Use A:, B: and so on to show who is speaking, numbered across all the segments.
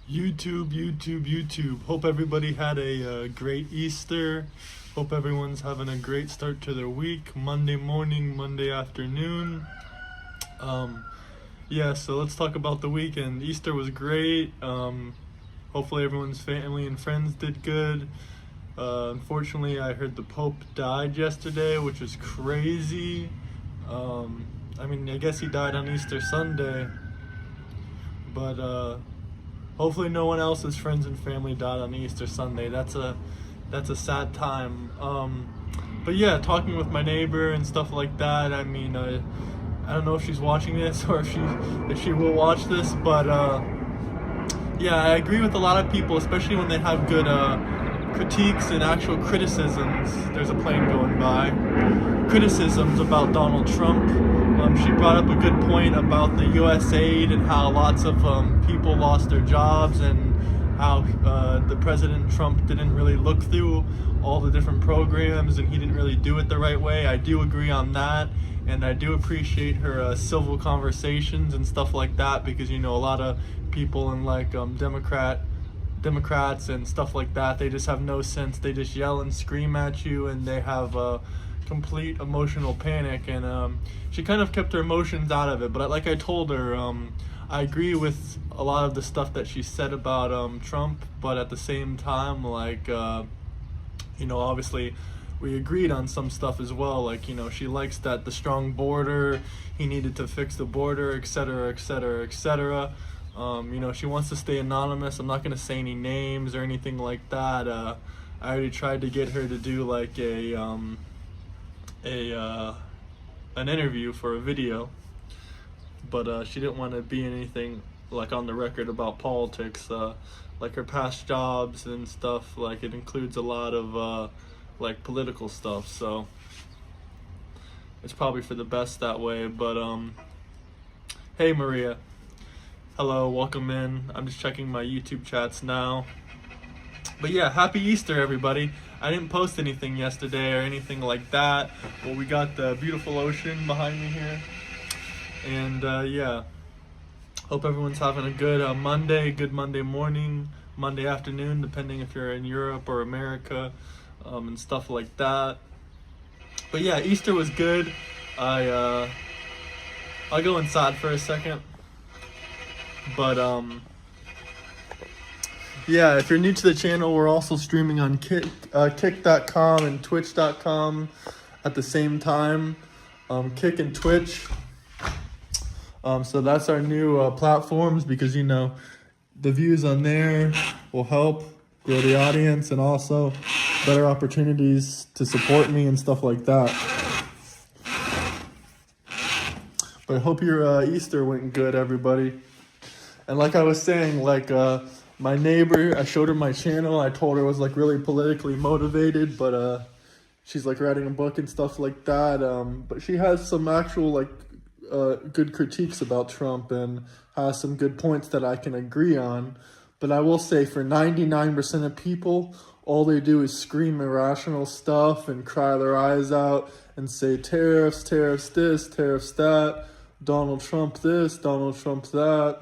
A: YouTube. Hope everybody had a great Easter. Hope everyone's having a great start to their week. Monday morning, Monday afternoon. So let's talk about the weekend. Easter was great. Hopefully everyone's family and friends did good. Unfortunately, I heard the Pope died yesterday, which is crazy. I guess he died on Easter Sunday. But hopefully no one else's friends and family died on Easter Sunday. That's a sad time. But yeah, talking with my neighbor and stuff like that. I don't know if she's watching this or if she will watch this, but I agree with a lot of people, especially when they have good critiques and actual criticisms. There's a plane going by. Criticisms about Donald Trump. She brought up a good point about the U.S. aid and how lots of people lost their jobs, and how the President Trump didn't really look through all the different programs and he didn't really do it the right way. I do agree on that, and I do appreciate her civil conversations and stuff like that, because a lot of people in Democrats and stuff like that, they just have no sense. They just yell and scream at you, and they have complete emotional panic, and she kind of kept her emotions out of it. But like I told her, I agree with a lot of the stuff that she said about Trump, but at the same time, obviously we agreed on some stuff as well. She likes that the strong border, he needed to fix the border, etc. She wants to stay anonymous. I'm not going to say any names or anything like that. I already tried to get her to do an interview for a video, but she didn't want to be anything on the record about politics, her past jobs and stuff. It includes a lot of political stuff, so it's probably for the best that way. But hey Maria, hello, welcome in. I'm just checking my YouTube chats now. But yeah, happy Easter everybody. I didn't post anything yesterday or anything like that. Well, we got the beautiful ocean behind me here. And hope everyone's having a good Monday morning, Monday afternoon, depending if you're in Europe or America, and stuff like that. But yeah, Easter was good. I'll go inside for a second. But if you're new to the channel, we're also streaming on kick.com and twitch.com at the same time. Kick and Twitch. So that's our new platforms, because the views on there will help grow the audience, and also better opportunities to support me and stuff like that. But I hope your Easter went good, everybody. And like I was saying, my neighbor, I showed her my channel. I told her it was really politically motivated, but she's writing a book and stuff like that. But she has some actual good critiques about Trump, and has some good points that I can agree on. But I will say, for 99% of people, all they do is scream irrational stuff and cry their eyes out and say tariffs this, tariffs that, Donald Trump this, Donald Trump that.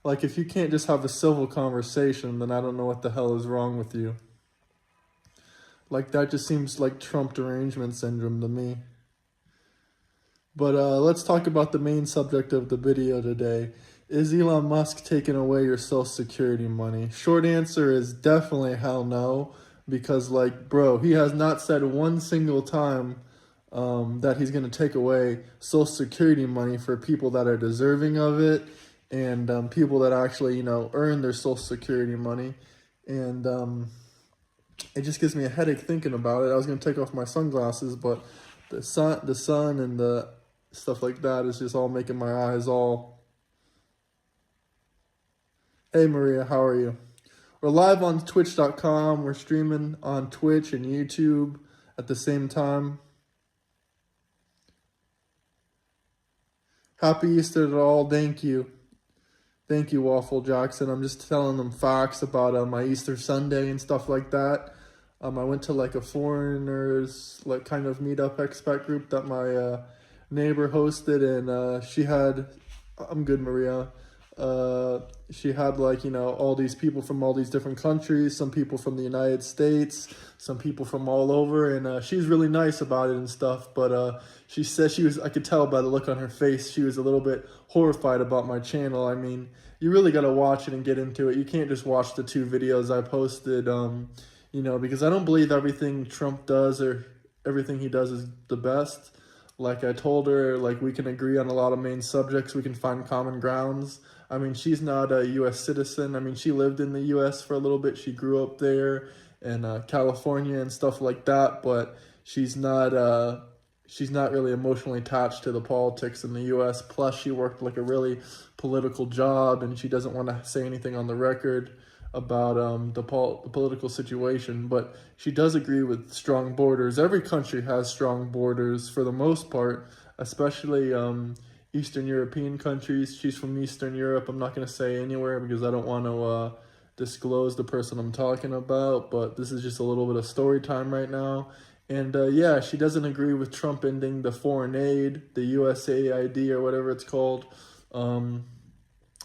A: If you can't just have a civil conversation, then I don't know what the hell is wrong with you. That just seems like Trump derangement syndrome to me. But let's talk about the main subject of the video today. Is Elon Musk taking away your Social Security money? Short answer is definitely hell no. Because, he has not said one single time that he's going to take away Social Security money for people that are deserving of it, and people that actually, earn their Social Security money. And it just gives me a headache thinking about it. I was going to take off my sunglasses, but the sun and the stuff like that is just all making my eyes all... Hey Maria, how are you? We're live on twitch.com. We're streaming on Twitch and YouTube at the same time. Happy Easter to all. Thank you. Thank you, Waffle Jackson. I'm just telling them facts about my Easter Sunday and stuff like that. I went to a foreigners kind of meetup expat group that my neighbor hosted, and she had, I'm good Maria, she had like, you know, all these people from all these different countries, some people from the United States, some people from all over, and she's really nice about it and stuff, but she said I could tell by the look on her face, she was a little bit horrified about my channel. I mean, you really got to watch it and get into it. You can't just watch the 2 videos I posted, you know, because I don't believe everything Trump does or everything he does is the best. Like I told her, like we can agree on a lot of main subjects. We can find common grounds. I mean, she's not a U.S. citizen. I mean, she lived in the U.S. for a little bit. She grew up there in California and stuff like that. But she's not really emotionally attached to the politics in the U.S. Plus, she worked like a really political job, and she doesn't want to say anything on the record about the political situation, but she does agree with strong borders. Every country has strong borders for the most part, especially Eastern European countries. She's from Eastern Europe. I'm not going to say anywhere because I don't want to disclose the person I'm talking about, but this is just a little bit of story time right now. And yeah, she doesn't agree with Trump ending the foreign aid, the USAID or whatever it's called.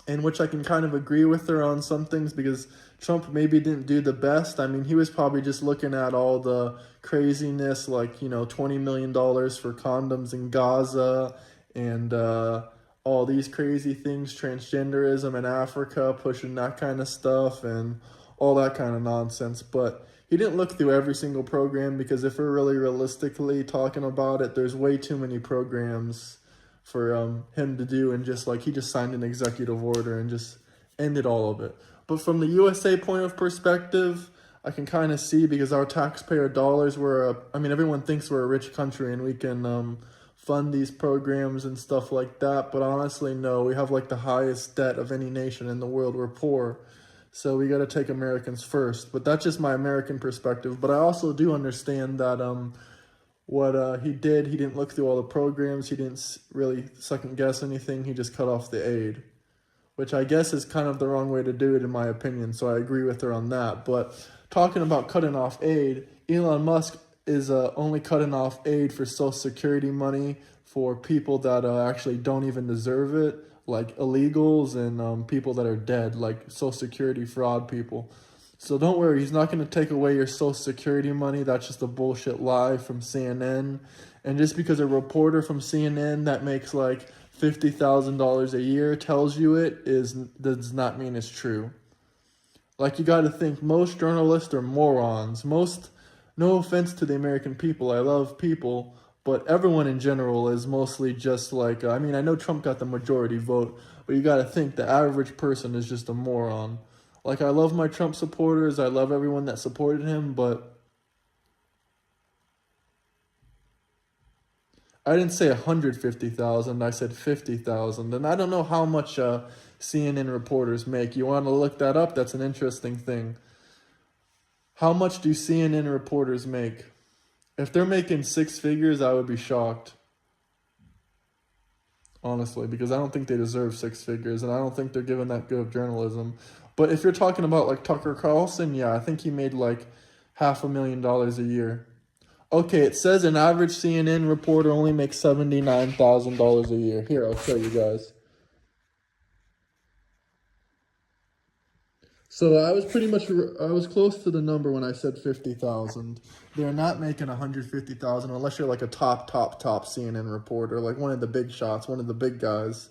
A: In which I can kind of agree with her on some things because Trump maybe didn't do the best. I mean, he was probably just looking at all the craziness, like, you know, $20 million for condoms in Gaza and all these crazy things, transgenderism in Africa, pushing that kind of stuff and all that kind of nonsense. But he didn't look through every single program because if we're really realistically talking about it, there's way too many programs for him to do, and just like he just signed an executive order and just ended all of it. But from the USA point of perspective, I can kind of see because our taxpayer dollars everyone thinks we're a rich country and we can fund these programs and stuff like that. But honestly, no, we have like the highest debt of any nation in the world. We're poor. So we got to take Americans first. But that's just my American perspective. But I also do understand that what he didn't look through all the programs. He didn't really second guess anything. He just cut off the aid, which I guess is kind of the wrong way to do it in my opinion. So I agree with her on that. But talking about cutting off aid, Elon Musk is only cutting off aid for Social Security money for people that actually don't even deserve it, like illegals and people that are dead, like Social Security fraud people. So don't worry, he's not going to take away your Social Security money. That's just a bullshit lie from CNN. And just because a reporter from CNN that makes like $50,000 a year tells you does not mean it's true. Like, you got to think most journalists are morons. No offense to the American people, I love people, but everyone in general is mostly just like, I know Trump got the majority vote, but you got to think the average person is just a moron. Like, I love my Trump supporters. I love everyone that supported him, but I didn't say 150,000. I said 50,000. And I don't know how much CNN reporters make. You want to look that up? That's an interesting thing. How much do CNN reporters make? If they're making 6 figures, I would be shocked. Honestly, because I don't think they deserve 6 figures, and I don't think they're given that good of journalism. But if you're talking about like Tucker Carlson, yeah, I think he made like $500,000 a year. Okay, it says an average CNN reporter only makes $79,000 a year. Here, I'll show you guys. So I was close to the number when I said 50,000. They're not making 150,000 unless you're like a top CNN reporter, like one of the big shots, one of the big guys.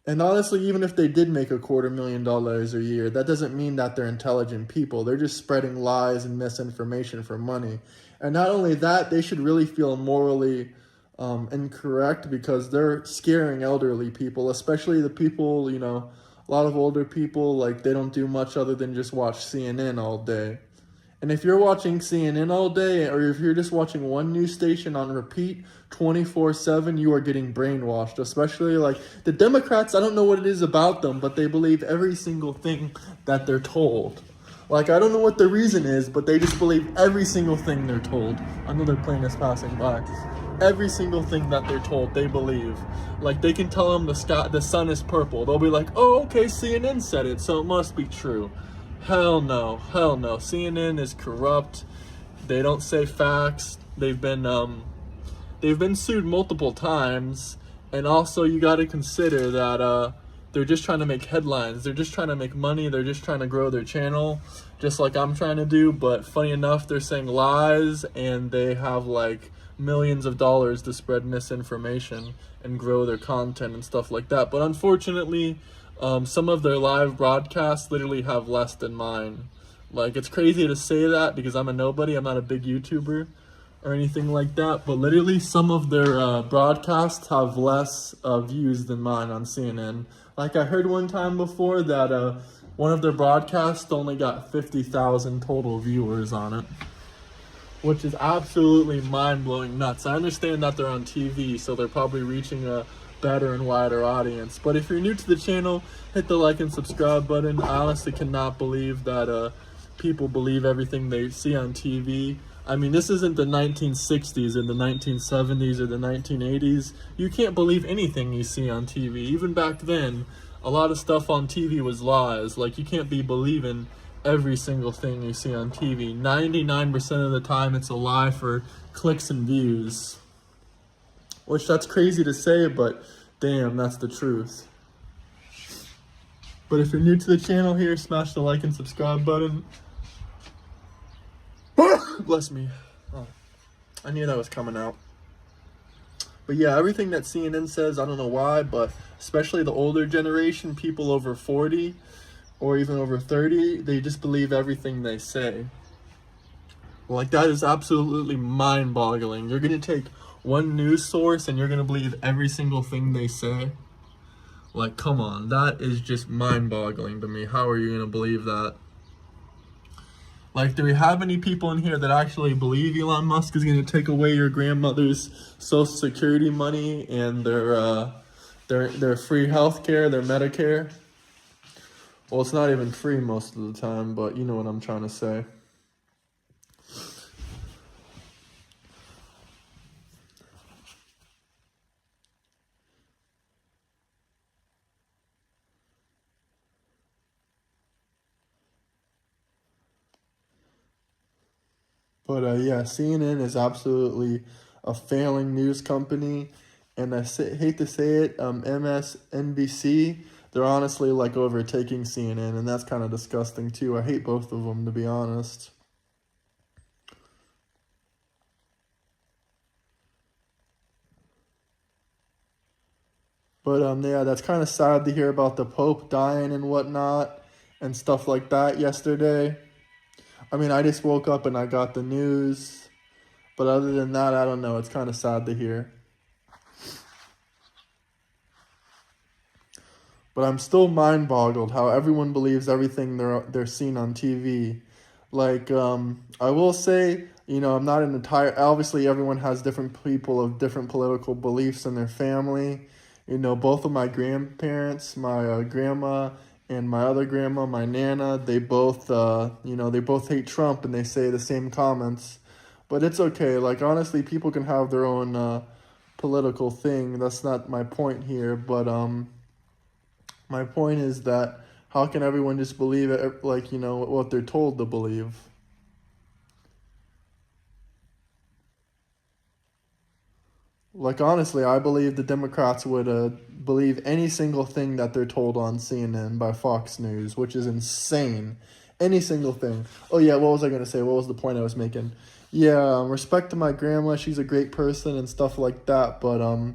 A: And honestly, even if they did make $250,000 a year, that doesn't mean that they're intelligent people. They're just spreading lies and misinformation for money. And not only that, they should really feel morally incorrect because they're scaring elderly people, especially the people, a lot of older people, like they don't do much other than just watch CNN all day. And if you're watching CNN all day, or if you're just watching one news station on repeat 24/7, you are getting brainwashed. Especially like the Democrats, I don't know what it is about them, but they believe every single thing that they're told. Like, I don't know what the reason is, but they just believe every single thing they're told. Another plane is passing by. Every single thing that they're told, they believe. Like, they can tell them the sun is purple. They'll be like, oh, okay, CNN said it, so it must be true. Hell no. CNN is corrupt. They don't say facts. They've been sued multiple times. And also, you got to consider that they're just trying to make headlines. They're just trying to make money. They're just trying to grow their channel, just like I'm trying to do. But funny enough, they're saying lies, and they have like millions of dollars to spread misinformation and grow their content and stuff like that. But unfortunately, some of their live broadcasts literally have less than mine. Like, it's crazy to say that because I'm a nobody. I'm not a big YouTuber or anything like that, but literally some of their broadcasts have less views than mine on CNN. Like, I heard one time before that one of their broadcasts only got 50,000 total viewers on it, which is absolutely mind-blowing nuts. I understand that they're on TV, so they're probably reaching a better and wider audience. But if you're new to the channel, hit the like and subscribe button. I honestly cannot believe that people believe everything they see on TV. I mean, this isn't the 1960s or the 1970s or the 1980s. You can't believe anything you see on TV. Even back then, a lot of stuff on TV was lies. Like, you can't be believing every single thing you see on TV. 99% of the time, it's a lie for clicks and views. Which, that's crazy to say, but damn, that's the truth. But if you're new to the channel here, smash the like and subscribe button. Bless me. Oh, I knew that was coming out. But yeah, everything that CNN says, I don't know why, but especially the older generation, people over 40 or even over 30, they just believe everything they say. Like, that is absolutely mind-boggling. You're going to take one news source and you're going to believe every single thing they say? Like, come on. That is just mind-boggling to me. How are you going to believe that? Like, do we have any people in here that actually believe Elon Musk is going to take away your grandmother's Social Security money and their free health care, their Medicare? Well, it's not even free most of the time, but you know what I'm trying to say. But yeah, CNN is absolutely a failing news company, and hate to say it, MSNBC, they're honestly like overtaking CNN, and that's kind of disgusting too. I hate both of them, to be honest. But yeah, that's kind of sad to hear about the Pope dying and whatnot and stuff like that yesterday. I mean, I just woke up and I got the news, but other than that, I don't know. It's kind of sad to hear. But I'm still mind-boggled how everyone believes everything they're seeing on TV. Like, I will say, you know, I'm not an entire... Obviously, everyone has different people of different political beliefs in their family. You know, both of my grandparents, my grandma and my other grandma, my Nana, they both, they both hate Trump and they say the same comments. But it's okay. Like, honestly, people can have their own political thing. That's not my point here. But my point is that how can everyone just believe it, like, you know, what they're told to believe? Like, honestly, I believe the Democrats would believe any single thing that they're told on CNN by Fox News, which is insane. Any single thing. Oh, yeah, what was I going to say? What was the point I was making? Yeah, respect to my grandma. She's a great person and stuff like that. But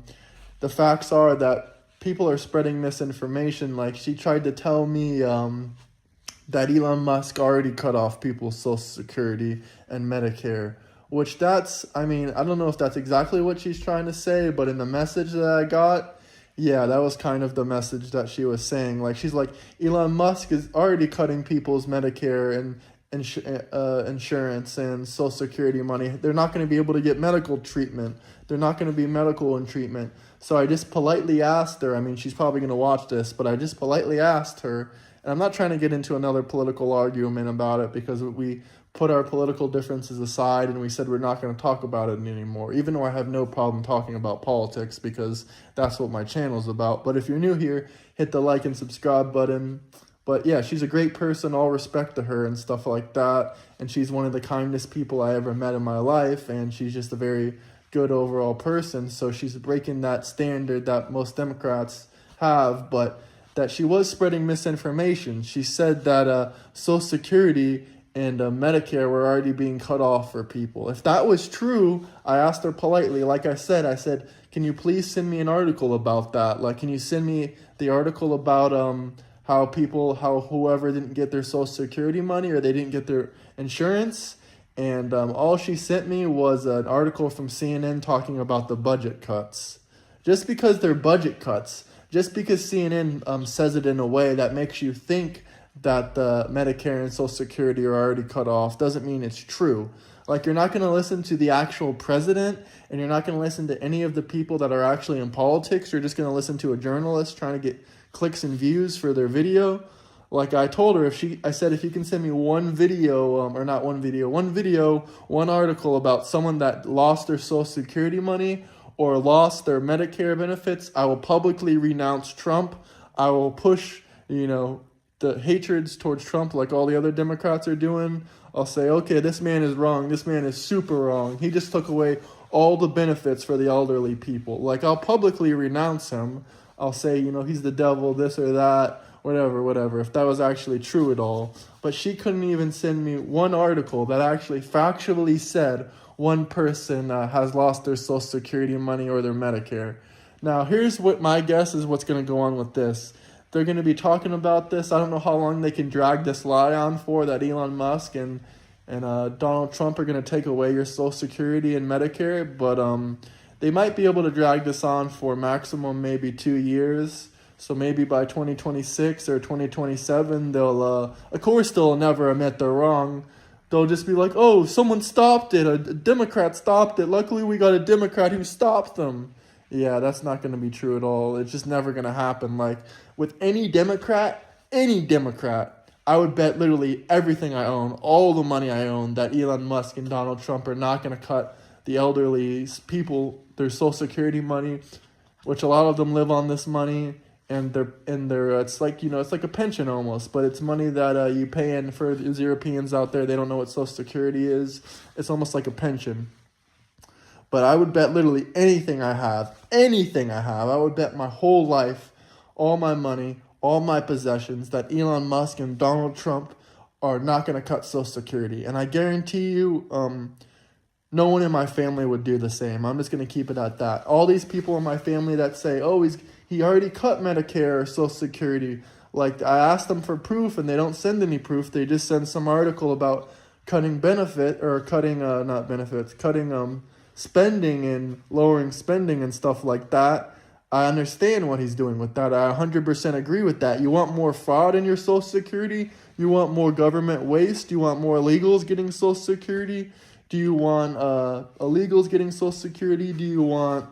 A: the facts are that people are spreading misinformation. Like, she tried to tell me that Elon Musk already cut off people's Social Security and Medicare. Which I mean, I don't know if that's exactly what she's trying to say, but in the message that I got, yeah, that was kind of the message that she was saying. Like, she's like, Elon Musk is already cutting people's Medicare and insurance and Social Security money. They're not going to be able to get medical treatment. They're not going to be medical in treatment. So I just politely asked her, I mean, she's probably going to watch this, but I just politely asked her, and I'm not trying to get into another political argument about it because we put our political differences aside and we said we're not going to talk about it anymore, even though I have no problem talking about politics because that's what my channel's about. But if you're new here, hit the like and subscribe button. But yeah, she's a great person, all respect to her and stuff like that, and she's one of the kindest people I ever met in my life, and she's just a very good overall person, so she's breaking that standard that most Democrats have. But that she was spreading misinformation. She said that Social Security and Medicare were already being cut off for people. If that was true, I asked her politely, like I said, can you please send me an article about that? Like, can you send me the article about how whoever didn't get their Social Security money or they didn't get their insurance? And all she sent me was an article from CNN talking about the budget cuts. Just because they're budget cuts, just because CNN says it in a way that makes you think that the Medicare and Social Security are already cut off doesn't mean it's true. Like, you're not going to listen to the actual president, and you're not going to listen to any of the people that are actually in politics. You're just going to listen to a journalist trying to get clicks and views for their video. Like I told her, I said, if you can send me one article about someone that lost their Social Security money or lost their Medicare benefits, I will publicly renounce Trump. I will push, the hatreds towards Trump like all the other Democrats are doing. I'll say, okay, this man is wrong. This man is super wrong. He just took away all the benefits for the elderly people. Like, I'll publicly renounce him. I'll say, he's the devil, this or that, whatever, if that was actually true at all. But she couldn't even send me one article that actually factually said one person has lost their Social Security money or their Medicare. Now, here's what my guess is what's going to go on with this. They're going to be talking about this. I don't know how long they can drag this lie on for, that Elon Musk and Donald Trump are going to take away your Social Security and Medicare, but they might be able to drag this on for maximum maybe 2 years. So maybe by 2026 or 2027, they'll never admit they're wrong. They'll just be like, oh, someone stopped it. A Democrat stopped it. Luckily, we got a Democrat who stopped them. Yeah, that's not going to be true at all. It's just never going to happen. Like, with any Democrat, I would bet literally everything I own, all the money I own, that Elon Musk and Donald Trump are not going to cut the elderly people their Social Security money, which a lot of them live on this money. And it's like a pension almost, but it's money that you pay in. For these Europeans out there, they don't know what Social Security is. It's almost like a pension. But I would bet literally anything I have, I would bet my whole life, all my money, all my possessions, that Elon Musk and Donald Trump are not going to cut Social Security. And I guarantee you, no one in my family would do the same. I'm just going to keep it at that. All these people in my family that say, oh, he already cut Medicare or Social Security. Like, I asked them for proof, and they don't send any proof. They just send some article about cutting spending and lowering spending and stuff like that. I understand what he's doing with that. I 100% agree with that. You want more fraud in your Social Security? You want more government waste? You want more illegals getting Social Security? Do you want illegals getting Social Security? Do you want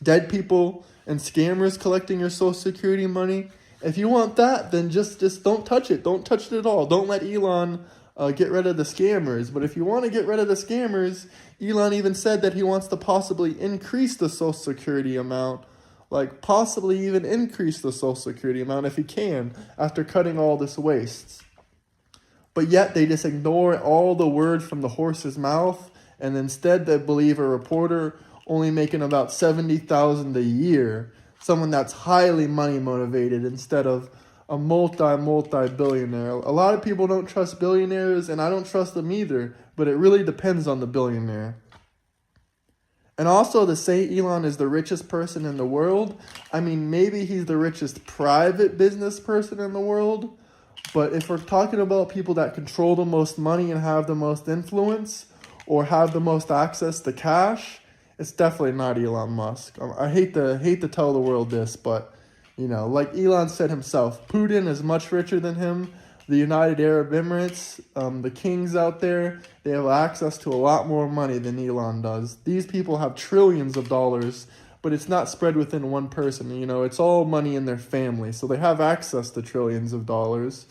A: dead people and scammers collecting your Social Security money? If you want that, then just don't touch it. Don't touch it at all. Don't let Elon get rid of the scammers. But if you want to get rid of the scammers, Elon even said that he wants to possibly increase the Social Security amount. Like, possibly even increase the Social Security amount if he can, after cutting all this waste. But yet they just ignore all the words from the horse's mouth, and instead they believe a reporter only making about $70,000 a year, someone that's highly money motivated instead of a multi-billionaire. A lot of people don't trust billionaires, and I don't trust them either, but it really depends on the billionaire. And also, to say Elon is the richest person in the world, I mean, maybe he's the richest private business person in the world, but if we're talking about people that control the most money and have the most influence or have the most access to cash, it's definitely not Elon Musk. I hate to tell the world this, but, like Elon said himself, Putin is much richer than him. The United Arab Emirates, the kings out there, they have access to a lot more money than Elon does. These people have trillions of dollars, but it's not spread within one person. It's all money in their family, so they have access to trillions of dollars.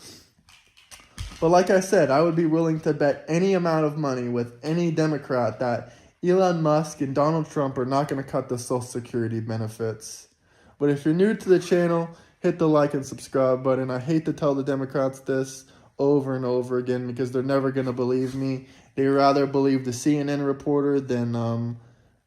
A: But like I said, I would be willing to bet any amount of money with any Democrat that Elon Musk and Donald Trump are not going to cut the Social Security benefits. But if you're new to the channel, hit the like and subscribe button. I hate to tell the Democrats this over and over again because they're never going to believe me. They rather believe the CNN reporter than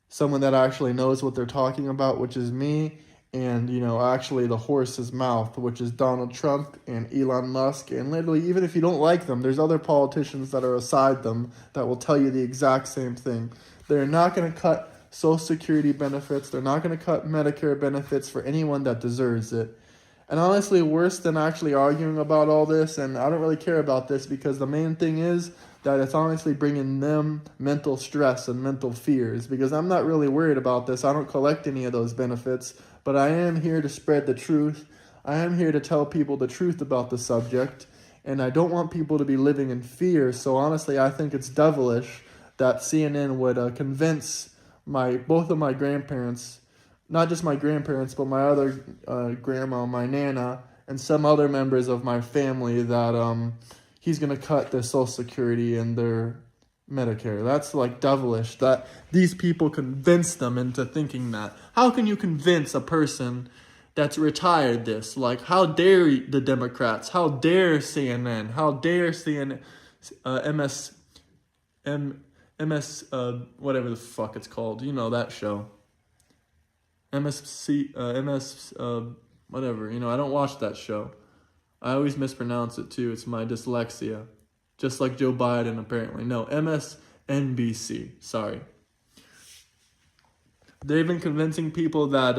A: someone that actually knows what they're talking about, which is me. and, actually the horse's mouth, which is Donald Trump and Elon Musk. And literally, even if you don't like them, there's other politicians that are aside them that will tell you the exact same thing. They're not going to cut Social Security benefits. They're not going to cut Medicare benefits for anyone that deserves it. And honestly, worse than actually arguing about all this, and I don't really care about this because the main thing is that it's honestly bringing them mental stress and mental fears, because I'm not really worried about this. I don't collect any of those benefits, but I am here to spread the truth. I am here to tell people the truth about the subject, and I don't want people to be living in fear. So honestly, I think it's devilish that CNN would convince both of my grandparents, not just my grandparents, but my other grandma, my Nana, and some other members of my family that he's going to cut their Social Security and their Medicare. That's like devilish that these people convince them into thinking that. How can you convince a person that's retired this? Like, how dare the Democrats? How dare CNN? How dare CNN, MS, whatever the fuck it's called. You know that show. Whatever. I don't watch that show. I always mispronounce it too. It's my dyslexia. Just like Joe Biden, apparently. No, MSNBC. Sorry. They've been convincing people that,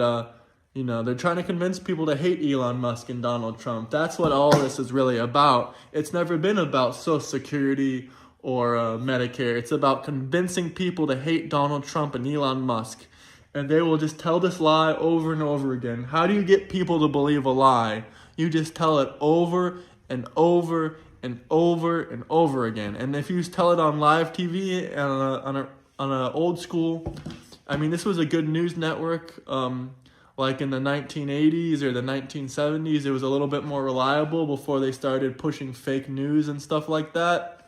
A: they're trying to convince people to hate Elon Musk and Donald Trump. That's what all this is really about. It's never been about Social Security or Medicare. It's about convincing people to hate Donald Trump and Elon Musk. And they will just tell this lie over and over again. How do you get people to believe a lie? You just tell it over and over and over and over again. And if you tell it on live TV and on a old school, this was a good news network. Like in the 1980s or the 1970s, it was a little bit more reliable before they started pushing fake news and stuff like that.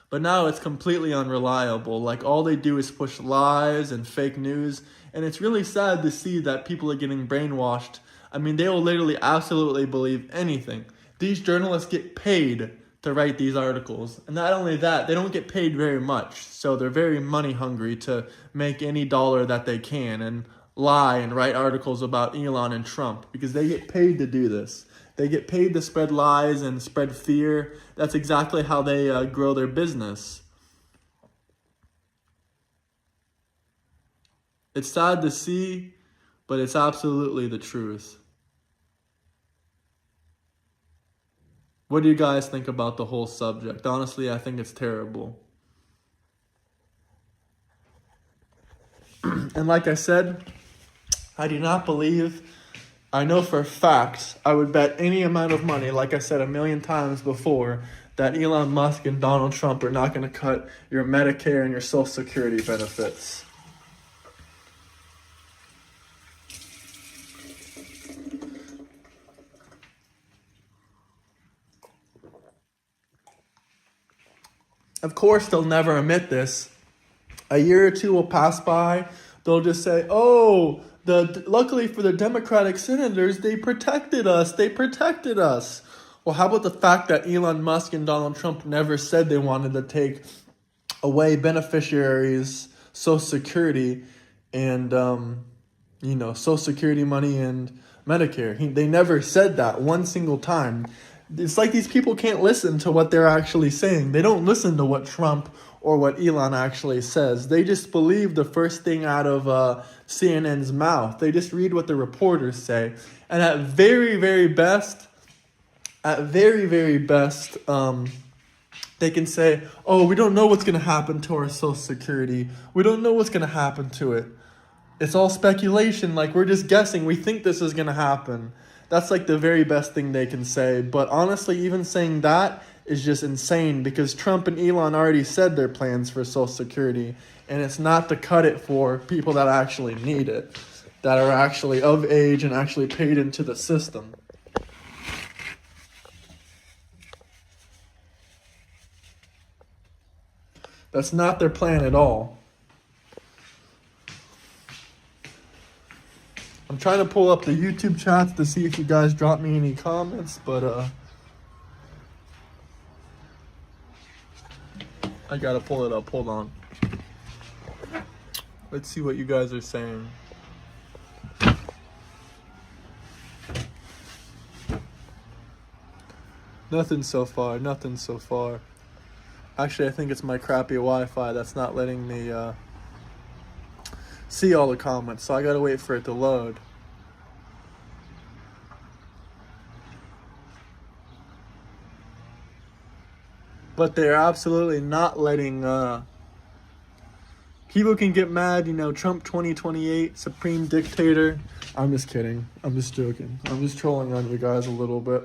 A: But now it's completely unreliable. Like, all they do is push lies and fake news. And it's really sad to see that people are getting brainwashed. They will literally absolutely believe anything. These journalists get paid to write these articles. And not only that, they don't get paid very much. So they're very money hungry to make any dollar that they can and lie and write articles about Elon and Trump, because they get paid to do this. They get paid to spread lies and spread fear. That's exactly how they grow their business. It's sad to see, but it's absolutely the truth. What do you guys think about the whole subject? Honestly, I think it's terrible. And like I said, I do not believe... I know for a fact, I would bet any amount of money, like I said a million times before, that Elon Musk and Donald Trump are not going to cut your Medicare and your Social Security benefits. Of course, they'll never admit this. A year or two will pass by. They'll just say, oh... Luckily for the Democratic senators, they protected us. Well, how about the fact that Elon Musk and Donald Trump never said they wanted to take away beneficiaries' Social Security and, Social Security money and Medicare? They never said that one single time. It's like these people can't listen to what they're actually saying. They don't listen to what Trump or what Elon actually says. They just believe the first thing out of CNN's mouth. They just read what the reporters say. And at very, very best, they can say, oh, we don't know what's going to happen to our Social Security. We don't know what's going to happen to it. It's all speculation. Like, we're just guessing. We think this is going to happen. That's like the very best thing they can say. But honestly, even saying that is just insane, because Trump and Elon already said their plans for Social Security, and it's not to cut it for people that actually need it, that are actually of age and actually paid into the system. That's not their plan at all. I'm trying to pull up the YouTube chats to see if you guys drop me any comments, but I gotta pull it up. Hold on. Let's see what you guys are saying. Nothing so far. Nothing so far. Actually, I think it's my crappy Wi-Fi that's not letting me see all the comments, so I gotta wait for it to load. But they're absolutely not letting people can get mad, Trump 2028, supreme dictator. I'm just kidding. I'm just joking. I'm just trolling on you guys a little bit.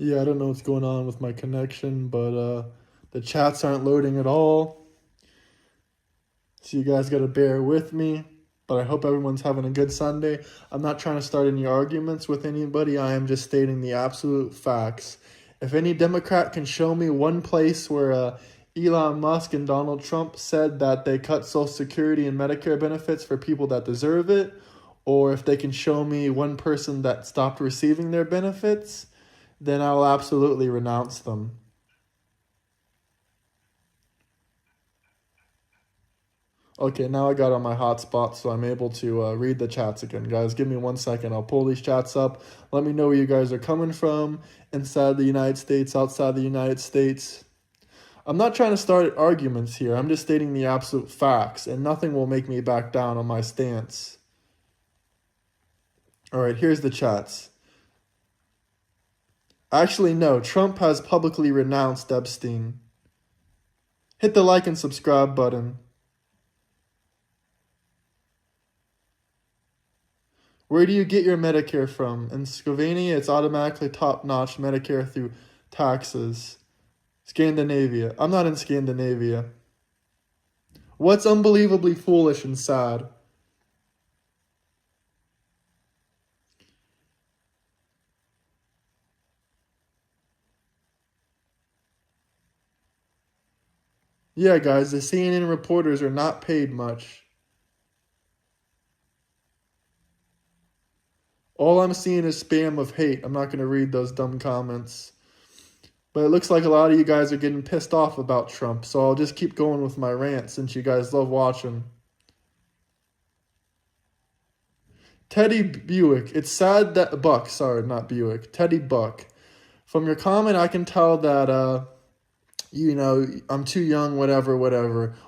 A: Yeah, I don't know what's going on with my connection, but the chats aren't loading at all. So you guys got to bear with me. But I hope everyone's having a good Sunday. I'm not trying to start any arguments with anybody. I am just stating the absolute facts. If any Democrat can show me one place where Elon Musk and Donald Trump said that they cut Social Security and Medicare benefits for people that deserve it, or if they can show me one person that stopped receiving their benefits, then I will absolutely renounce them. Okay, now I got on my hotspot, so I'm able to read the chats again. Guys, give me 1 second. I'll pull these chats up. Let me know where you guys are coming from, inside the United States, outside the United States. I'm not trying to start arguments here. I'm just stating the absolute facts, and nothing will make me back down on my stance. All right, here's the chats. Actually, no, Trump has publicly renounced Epstein. Hit the like and subscribe button. Where do you get your Medicare from? In Slovenia, it's automatically top-notch Medicare through taxes. Scandinavia. I'm not in Scandinavia. What's unbelievably foolish and sad? Yeah, guys, the CNN reporters are not paid much. All I'm seeing is spam of hate. I'm not going to read those dumb comments. But it looks like a lot of you guys are getting pissed off about Trump, so I'll just keep going with my rant since you guys love watching. Teddy Buick. It's sad that... Buck, sorry, not Buick. Teddy Buck. From your comment, I can tell that, I'm too young, whatever.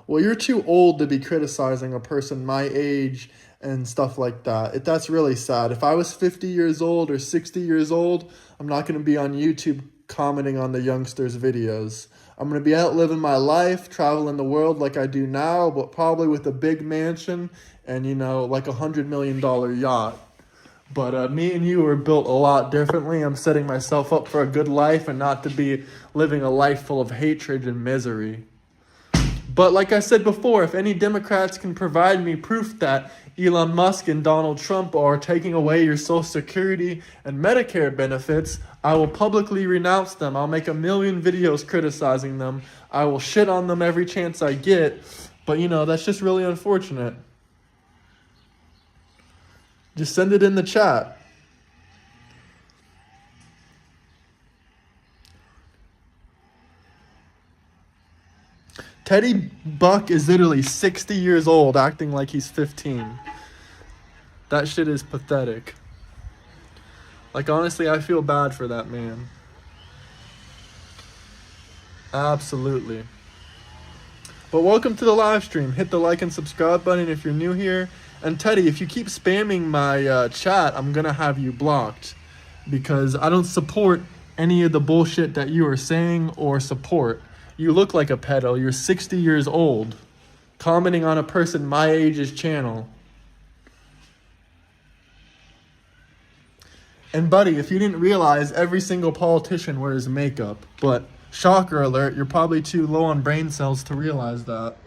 A: Well, you're too old to be criticizing a person my age and stuff like that. That's really sad. If I was 50 years old or 60 years old, I'm not going to be on YouTube commenting on the youngsters' videos. I'm going to be out living my life, traveling the world like I do now, but probably with a big mansion and, like $100 million yacht. But me and you are built a lot differently. I'm setting myself up for a good life and not to be living a life full of hatred and misery. But like I said before, if any Democrats can provide me proof that Elon Musk and Donald Trump are taking away your Social Security and Medicare benefits, I will publicly renounce them. I'll make 1 million videos criticizing them. I will shit on them every chance I get. But, that's just really unfortunate. Just send it in the chat. Teddy Buck is literally 60 years old, acting like he's 15. That shit is pathetic. Like, honestly, I feel bad for that man. Absolutely. But welcome to the live stream. Hit the like and subscribe button if you're new here. And Teddy, if you keep spamming my chat, I'm going to have you blocked. Because I don't support any of the bullshit that you are saying or support. You look like a pedo. You're 60 years old. Commenting on a person my age's channel. And buddy, if you didn't realize, every single politician wears makeup. But shocker alert, you're probably too low on brain cells to realize that.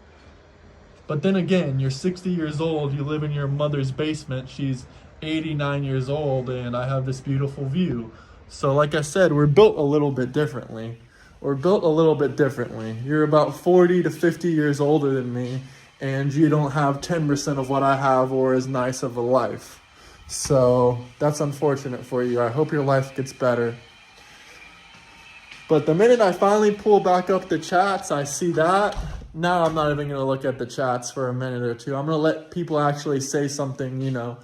A: But then again, you're 60 years old, you live in your mother's basement, she's 89 years old, and I have this beautiful view. So like I said, we're built a little bit differently. You're about 40 to 50 years older than me, and you don't have 10% of what I have or as nice of a life. So that's unfortunate for you. I hope your life gets better. But the minute I finally pull back up the chats, I see that. Now I'm not even going to look at the chats for a minute or two. I'm going to let people actually say something, you know.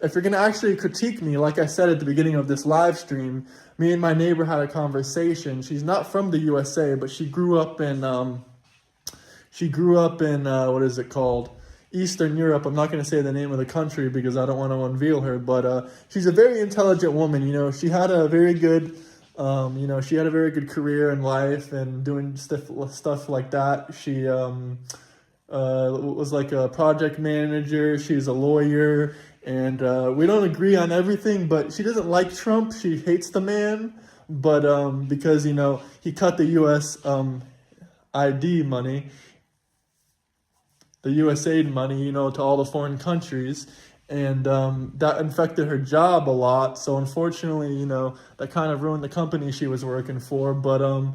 A: If you're going to actually critique me, like I said at the beginning of this live stream, me and my neighbor had a conversation. She's not from the USA, but she grew up in, what is it called? Eastern Europe. I'm not going to say the name of the country because I don't want to unveil her, but she's a very intelligent woman. You know, she had a very good, she had a very good career in life and doing stuff like that. She was like a project manager. She's a lawyer, and we don't agree on everything, but she doesn't like Trump. She hates the man, but because, you know, he cut the U.S. ID money, the USAID money, you know, to all the foreign countries, and that infected her job a lot. So unfortunately, you know, that kind of ruined the company she was working for. But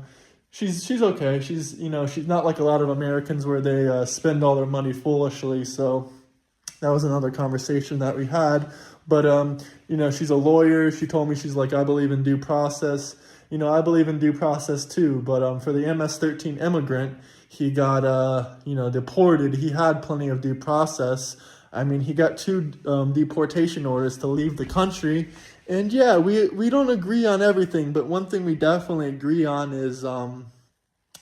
A: she's okay. She's, you know, she's not like a lot of Americans where they spend all their money foolishly. So that was another conversation that we had. But you know, she's a lawyer. She told me, she's like, I believe in due process. You know, I believe in due process too. But for the MS-13 immigrant, he got, deported. He had plenty of due process. I mean, he got 2 deportation orders to leave the country. And yeah, we don't agree on everything, but one thing we definitely agree on is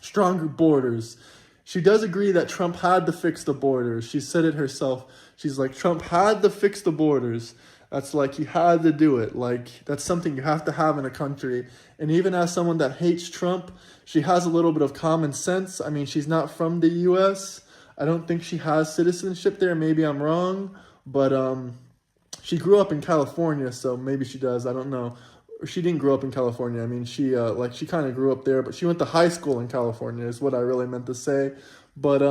A: stronger borders. She does agree that Trump had to fix the borders. She said it herself. She's like, Trump had to fix the borders. That's like, he had to do it. Like, that's something you have to have in a country. And even as someone that hates Trump, she has a little bit of common sense. I mean, she's not from the U.S. I don't think she has citizenship there. Maybe I'm wrong. But she grew up in California, so maybe she does. I don't know. Or she didn't grow up in California. I mean, she kind of grew up there, but she went to high school in California is what I really meant to say. But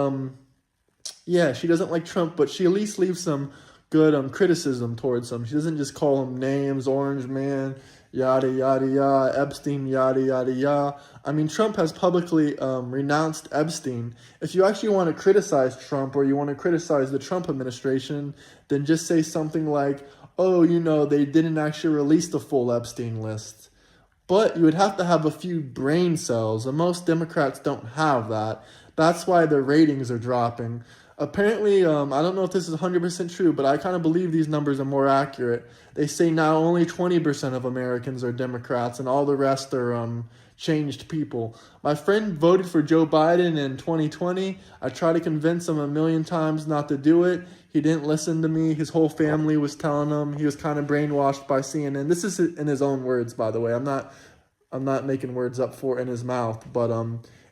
A: yeah, she doesn't like Trump, but she at least leaves some good criticism towards him. She doesn't just call him names, Orange Man, yada, yada, yada, Epstein, yada, yada, yada. I mean, Trump has publicly renounced Epstein. If you actually want to criticize Trump or you want to criticize the Trump administration, then just say something like, oh, you know, they didn't actually release the full Epstein list. But you would have to have a few brain cells, and most Democrats don't have that. That's why their ratings are dropping. Apparently, I don't know if this is 100% true, but I kind of believe these numbers are more accurate. They say now only 20% of Americans are Democrats and all the rest are changed people. My friend voted for Joe Biden in 2020. I tried to convince him a million times not to do it. He didn't listen to me. His whole family was telling him. He was kind of brainwashed by CNN. This is in his own words, by the way. I'm not making words up for in his mouth, but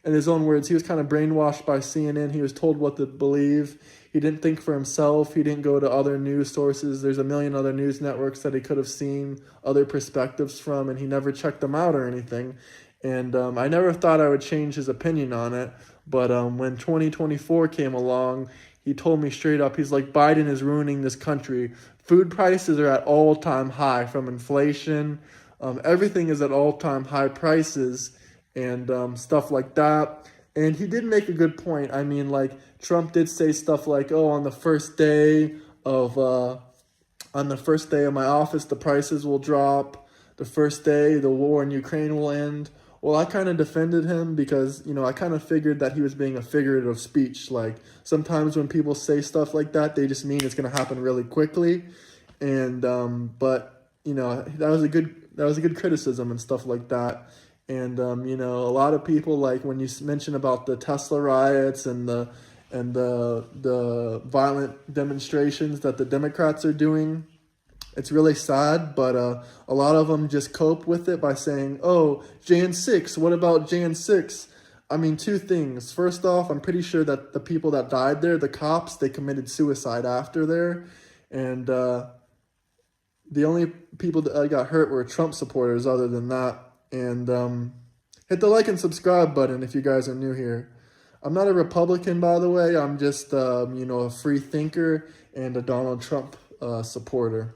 A: in his own words, he was kind of brainwashed by CNN. He was told what to believe. He didn't think for himself. He didn't go to other news sources. There's a million other news networks that he could have seen other perspectives from, and he never checked them out or anything. And I never thought I would change his opinion on it. But when 2024 came along, he told me straight up, he's like, Biden is ruining this country. Food prices are at all-time high from inflation. Everything is at all-time high prices. And stuff like that. And he did make a good point. I mean, like, Trump did say stuff like, oh, on the first day of my office, the prices will drop. The first day, the war in Ukraine will end. Well, I kind of defended him because, you know, I kind of figured that he was being a figurative speech. Like, sometimes when people say stuff like that, they just mean it's going to happen really quickly. And, but, you know, that was a good criticism and stuff like that. And, you know, a lot of people, like when you mention about the Tesla riots and the violent demonstrations that the Democrats are doing, it's really sad. But a lot of them just cope with it by saying, oh, Jan 6, what about Jan 6? I mean, 2 things. First off, I'm pretty sure that the people that died there, the cops, they committed suicide after there. And the only people that got hurt were Trump supporters other than that. And hit the like and subscribe button if you guys are new here. I'm not a Republican, by the way. I'm just, a free thinker and a Donald Trump supporter.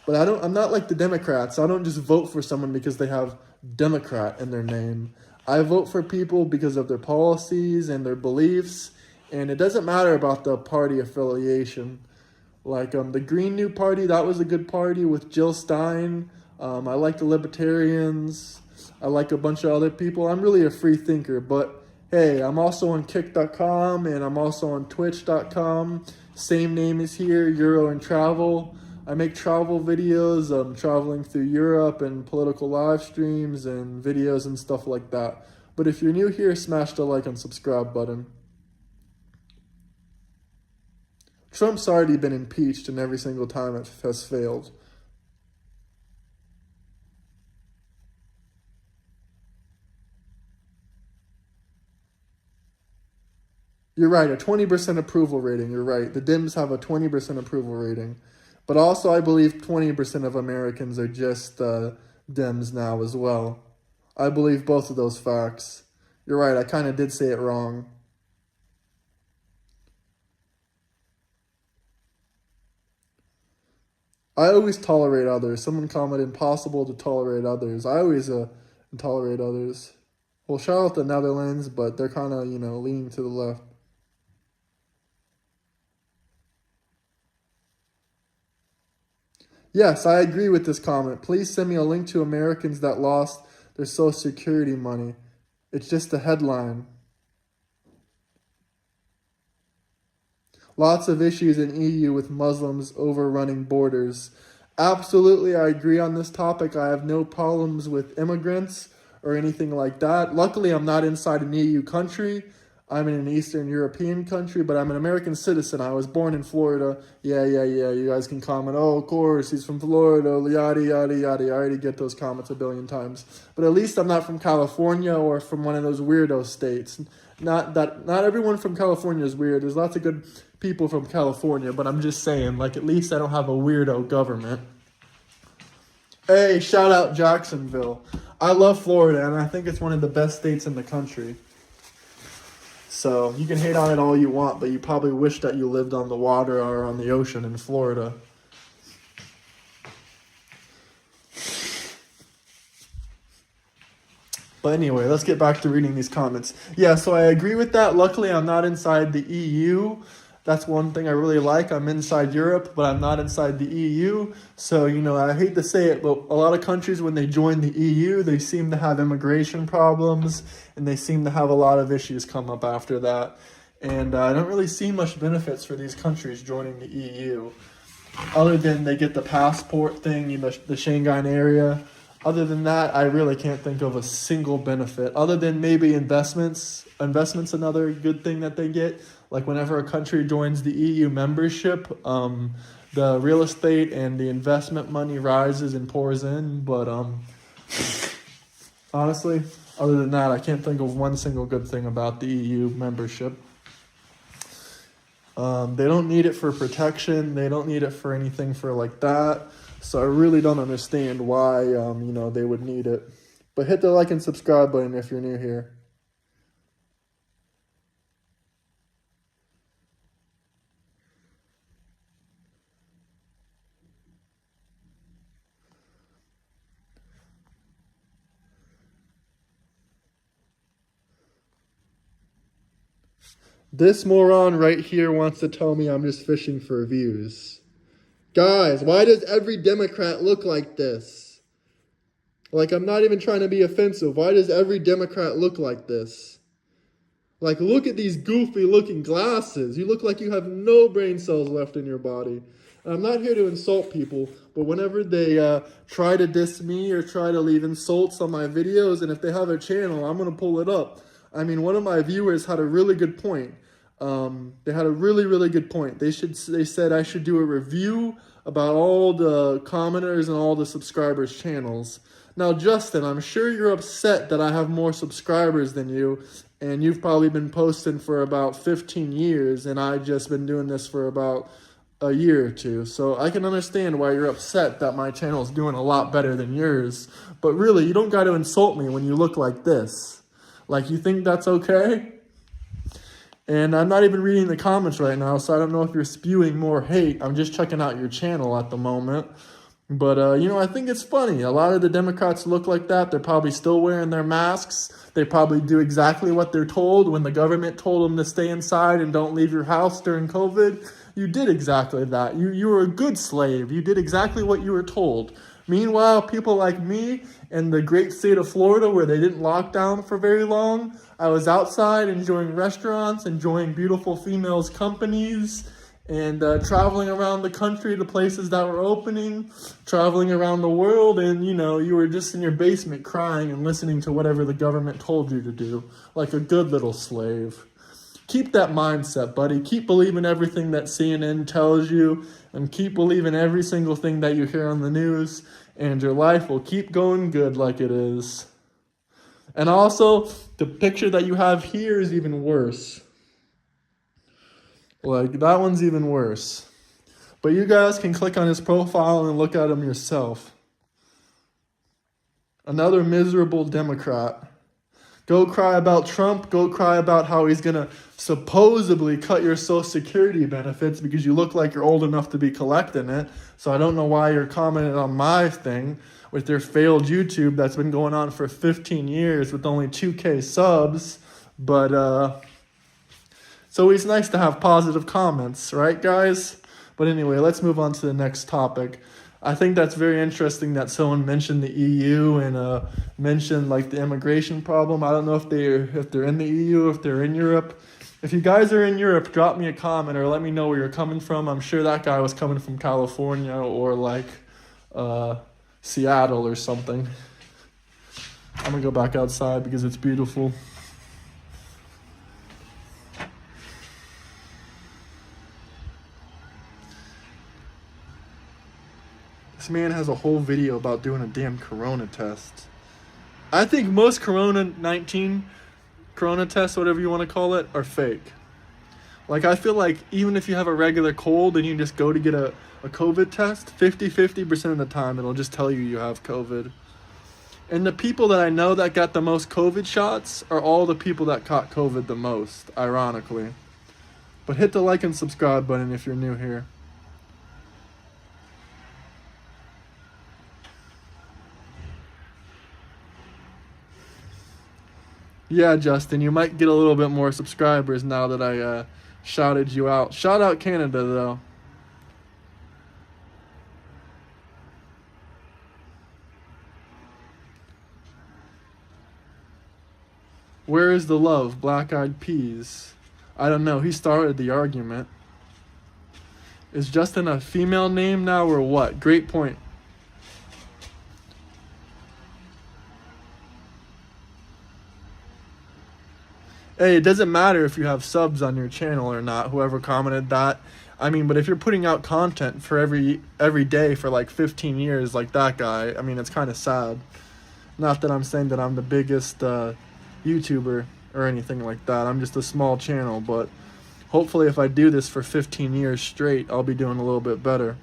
A: But I'm not like the Democrats. I don't just vote for someone because they have Democrat in their name. I vote for people because of their policies and their beliefs. And it doesn't matter about the party affiliation. Like the Green New Party, that was a good party with Jill Stein. I like the Libertarians. I like a bunch of other people. I'm really a free thinker, but hey, I'm also on kick.com and I'm also on twitch.com. Same name is here, Euro and Travel. I make travel videos, traveling through Europe and political live streams and videos and stuff like that. But if you're new here, smash the like and subscribe button. Trump's already been impeached, and every single time it has failed. You're right, a 20% approval rating. You're right. The Dems have a 20% approval rating. But also, I believe 20% of Americans are just Dems now as well. I believe both of those facts. You're right, I kind of did say it wrong. I always tolerate others. Someone commented, impossible to tolerate others. I always tolerate others. Well, shout out the Netherlands, but they're kind of, leaning to the left. Yes, I agree with this comment. Please send me a link to Americans that lost their Social Security money. It's just a headline. Lots of issues in EU with Muslims overrunning borders. Absolutely, I agree on this topic. I have no problems with immigrants or anything like that. Luckily, I'm not inside an EU country. I'm in an Eastern European country, but I'm an American citizen. I was born in Florida. Yeah. You guys can comment, oh, of course, he's from Florida, yada, yada, yada. I already get those comments a billion times. But at least I'm not from California or from one of those weirdo states. Not everyone from California is weird. There's lots of good people from California, but I'm just saying, at least I don't have a weirdo government. Hey, shout out Jacksonville. I love Florida, and I think it's one of the best states in the country. So you can hate on it all you want, but you probably wish that you lived on the water or on the ocean in Florida. But anyway, let's get back to reading these comments. Yeah, so I agree with that. Luckily, I'm not inside the EU. That's one thing I really like. I'm inside Europe, but I'm not inside the EU. So, I hate to say it, but a lot of countries, when they join the EU, they seem to have immigration problems, and they seem to have a lot of issues come up after that. And I don't really see much benefits for these countries joining the EU, other than they get the passport thing, the Schengen area. Other than that, I really can't think of a single benefit, other than maybe investments. Investment's another good thing that they get. Like whenever a country joins the EU membership, the real estate and the investment money rises and pours in. But honestly, other than that, I can't think of one single good thing about the EU membership. They don't need it for protection. They don't need it for anything for like that. So I really don't understand why, they would need it. But hit the like and subscribe button if you're new here. This moron right here wants to tell me I'm just fishing for views. Guys, why does every Democrat look like this? I'm not even trying to be offensive. Why does every Democrat look like this? Look at these goofy looking glasses. You look like you have no brain cells left in your body. And I'm not here to insult people, but whenever they try to diss me or try to leave insults on my videos, and if they have a channel, I'm going to pull it up. I mean, one of my viewers had a really good point. They had a really, really good point. They said I should do a review about all the commenters and all the subscribers' channels. Now, Justin, I'm sure you're upset that I have more subscribers than you, and you've probably been posting for about 15 years, and I've just been doing this for about a year or two. So I can understand why you're upset that my channel is doing a lot better than yours. But really, you don't got to insult me when you look like this. You think that's okay? And I'm not even reading the comments right now, so I don't know if you're spewing more hate. I'm just checking out your channel at the moment. But, I think it's funny. A lot of the Democrats look like that. They're probably still wearing their masks. They probably do exactly what they're told. When the government told them to stay inside and don't leave your house during COVID, you did exactly that. You were a good slave. You did exactly what you were told. Meanwhile, people like me in the great state of Florida, where they didn't lock down for very long, I was outside enjoying restaurants, enjoying beautiful females' companies, and traveling around the country to places that were opening, traveling around the world, and you were just in your basement crying and listening to whatever the government told you to do, like a good little slave. Keep that mindset, buddy. Keep believing everything that CNN tells you, and keep believing every single thing that you hear on the news, and your life will keep going good like it is. And also, the picture that you have here is even worse. Like, that one's even worse. But you guys can click on his profile and look at him yourself. Another miserable Democrat. Go cry about Trump. Go cry about how he's going to supposedly cut your Social Security benefits because you look like you're old enough to be collecting it. So I don't know why you're commenting on my thing with your failed YouTube that's been going on for 15 years with only 2K subs. But it's always nice to have positive comments, right, guys? But anyway, let's move on to the next topic. I think that's very interesting that someone mentioned the EU and mentioned like the immigration problem. I don't know if they're in the EU, if they're in Europe. If you guys are in Europe, drop me a comment or let me know where you're coming from. I'm sure that guy was coming from California or like Seattle or something. I'm gonna go back outside because it's beautiful. This man has a whole video about doing a damn corona test. I think most corona tests, whatever you want to call it, are fake. Like, I feel like even if you have a regular cold and you just go to get a COVID test, 50% of the time it'll just tell you have COVID. And the people that I know that got the most COVID shots are all the people that caught COVID the most, ironically. But hit the like and subscribe button if you're new here. Yeah, Justin, you might get a little bit more subscribers now that I shouted you out. Shout out Canada, though. Where is the love? Black Eyed Peas. I don't know. He started the argument. Is Justin a female name now or what? Great point. Hey, it doesn't matter if you have subs on your channel or not, whoever commented that. I mean, but if you're putting out content for every day for like 15 years like that guy, I mean, it's kind of sad. Not that I'm saying that I'm the biggest YouTuber or anything like that. I'm just a small channel, but hopefully if I do this for 15 years straight, I'll be doing a little bit better.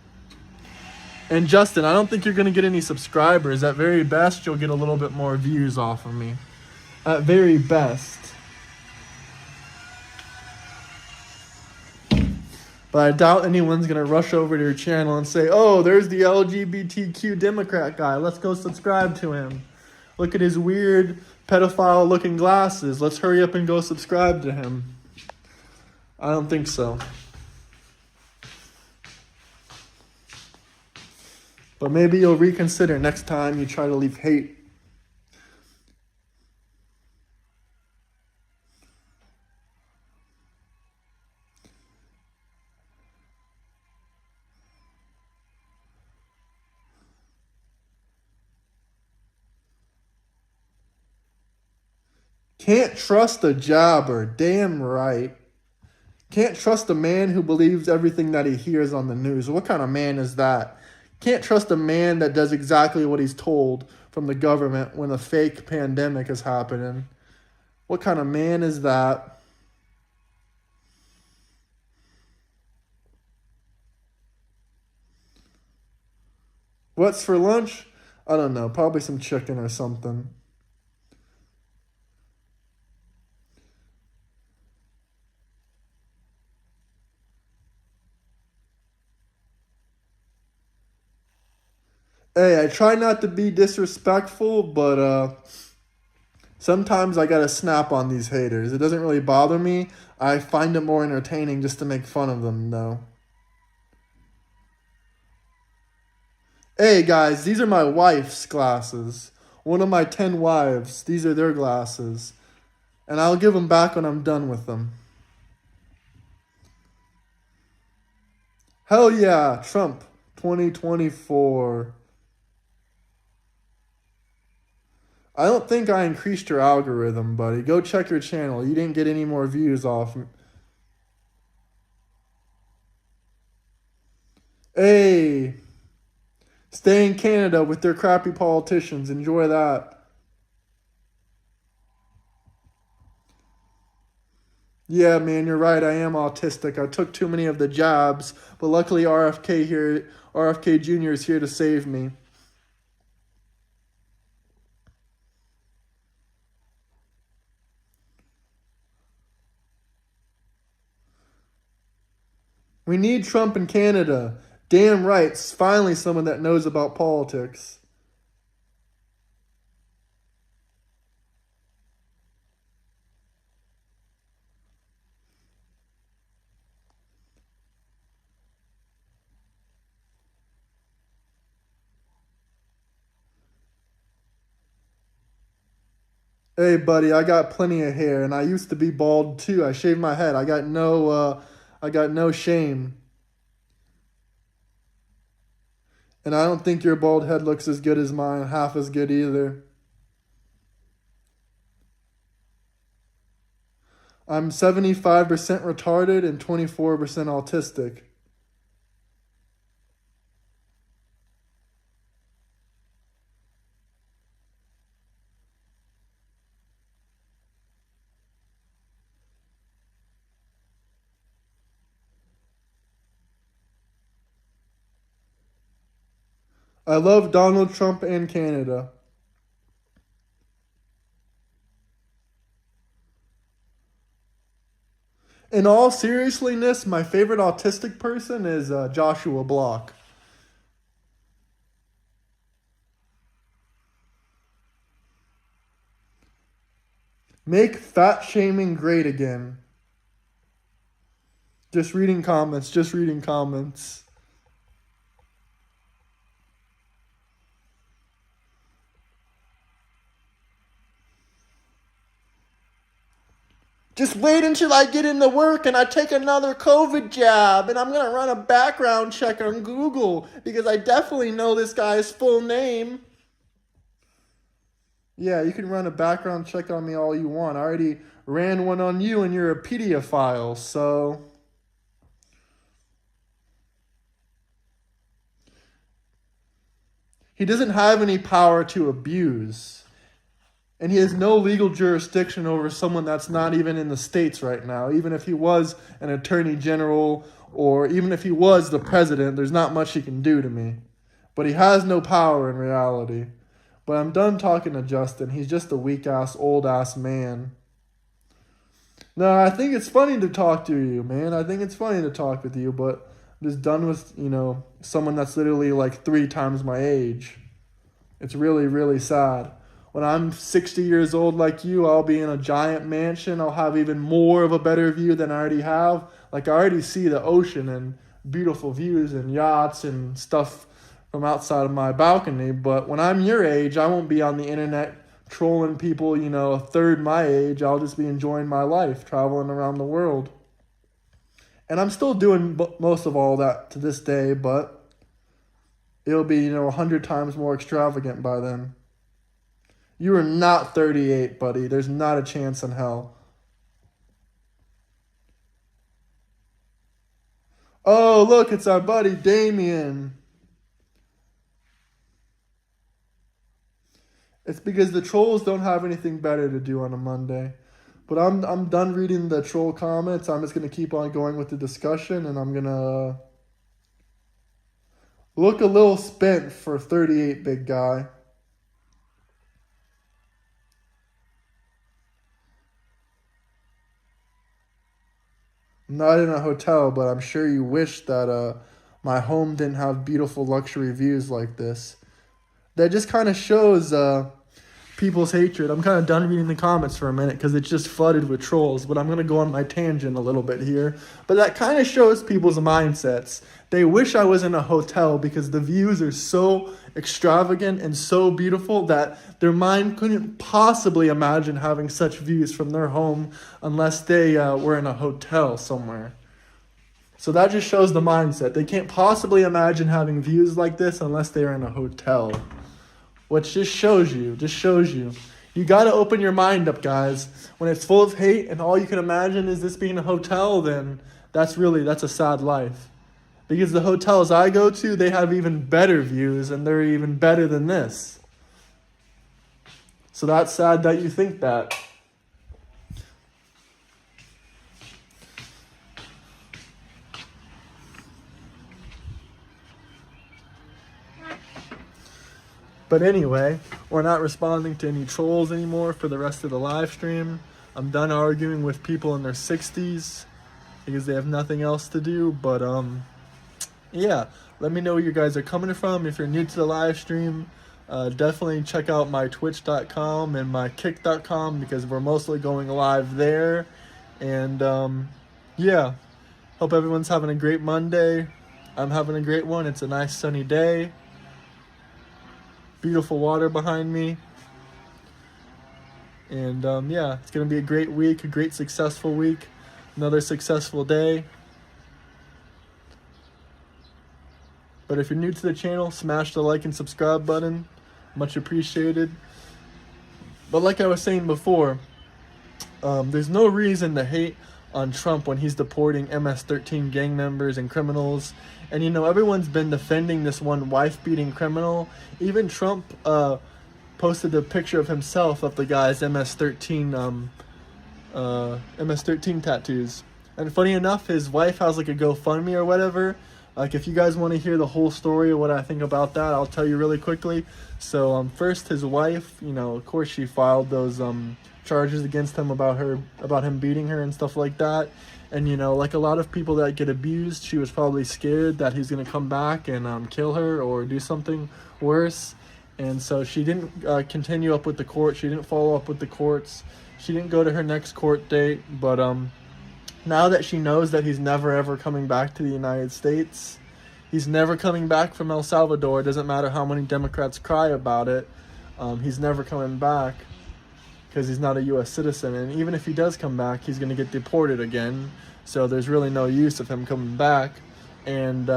A: And Justin, I don't think you're going to get any subscribers. At very best, you'll get a little bit more views off of me. At very best. But I doubt anyone's going to rush over to your channel and say, oh, there's the LGBTQ Democrat guy. Let's go subscribe to him. Look at his weird pedophile-looking glasses. Let's hurry up and go subscribe to him. I don't think so. But maybe you'll reconsider next time you try to leave hate. Can't trust a jobber, damn right. Can't trust a man who believes everything that he hears on the news. What kind of man is that? Can't trust a man that does exactly what he's told from the government when a fake pandemic is happening. What kind of man is that? What's for lunch? I don't know, probably some chicken or something. Hey, I try not to be disrespectful, but sometimes I gotta snap on these haters. It doesn't really bother me. I find it more entertaining just to make fun of them, though. Hey guys, these are my wife's glasses. One of my 10 wives, these are their glasses. And I'll give them back when I'm done with them. Hell yeah, Trump 2024. I don't think I increased your algorithm, buddy. Go check your channel. You didn't get any more views off. Hey, stay in Canada with their crappy politicians. Enjoy that. Yeah, man, you're right. I am autistic. I took too many of the jabs, but luckily RFK Jr. is here to save me. We need Trump in Canada. Damn right. Finally, someone that knows about politics. Hey, buddy, I got plenty of hair, and I used to be bald too. I shaved my head. I got no shame. And I don't think your bald head looks as good as mine, half as good either. I'm 75% retarded and 24% autistic. I love Donald Trump and Canada. In all seriousness, my favorite autistic person is Joshua Block. Make fat shaming great again. Just reading comments, just reading comments. Just wait until I get into work and I take another COVID jab and I'm going to run a background check on Google because I definitely know this guy's full name. Yeah, you can run a background check on me all you want. I already ran one on you and you're a pedophile, so. He doesn't have any power to abuse. And he has no legal jurisdiction over someone that's not even in the States right now. Even if he was an attorney general or even if he was the president, there's not much he can do to me. But he has no power in reality. But I'm done talking to Justin. He's just a weak ass, old ass man. No, I think it's funny to talk to you, man. I think it's funny to talk with you, but I'm just done with, someone that's literally like 3 times my age. It's really, really sad. When I'm 60 years old like you, I'll be in a giant mansion. I'll have even more of a better view than I already have. Like, I already see the ocean and beautiful views and yachts and stuff from outside of my balcony. But when I'm your age, I won't be on the internet trolling people, a third my age. I'll just be enjoying my life, traveling around the world. And I'm still doing most of all that to this day, but it'll be, 100 times more extravagant by then. You are not 38, buddy. There's not a chance in hell. Oh, look, it's our buddy Damien. It's because the trolls don't have anything better to do on a Monday. But I'm done reading the troll comments. I'm just going to keep on going with the discussion, and I'm going to look a little spent for 38, big guy. I'm not in a hotel, but I'm sure you wish that my home didn't have beautiful luxury views like this. That just kind of shows people's hatred. I'm kind of done reading the comments for a minute because it's just flooded with trolls, but I'm going to go on my tangent a little bit here. But that kind of shows people's mindsets. They wish I was in a hotel because the views are so extravagant and so beautiful that their mind couldn't possibly imagine having such views from their home unless they were in a hotel somewhere. So that just shows the mindset. They can't possibly imagine having views like this unless they're in a hotel. Which just shows you. You got to open your mind up, guys. When it's full of hate and all you can imagine is this being a hotel, then that's a sad life. Because the hotels I go to, they have even better views and they're even better than this. So that's sad that you think that. But anyway, we're not responding to any trolls anymore for the rest of the live stream. I'm done arguing with people in their 60s because they have nothing else to do. But yeah, let me know where you guys are coming from. If you're new to the live stream, definitely check out my twitch.com and my kick.com because we're mostly going live there. And yeah, hope everyone's having a great Monday. I'm having a great one. It's a nice sunny day. Beautiful water behind me. And yeah, it's going to be a great week, a great successful week, another successful day. But if you're new to the channel, smash the like and subscribe button. Much appreciated. But like I was saying before, there's no reason to hate on Trump when he's deporting MS-13 gang members and criminals. And, you know, everyone's been defending this one wife-beating criminal. Even Trump posted a picture of himself of the guy's MS-13 tattoos. And funny enough, his wife has like a GoFundMe or whatever. Like, if you guys want to hear the whole story of what I think about that, I'll tell you really quickly. So, first, his wife, you know, of course, she filed those charges against him about him beating her and stuff like that. And, you know, like a lot of people that get abused, she was probably scared that he's going to come back and kill her or do something worse. And so she didn't continue up with the court. She didn't follow up with the courts. She didn't go to her next court date. But now that she knows that he's never, ever coming back to the United States, he's never coming back from El Salvador. It doesn't matter how many Democrats cry about it. He's never coming back because he's not a U.S. citizen. And even if he does come back, he's going to get deported again. So there's really no use of him coming back. And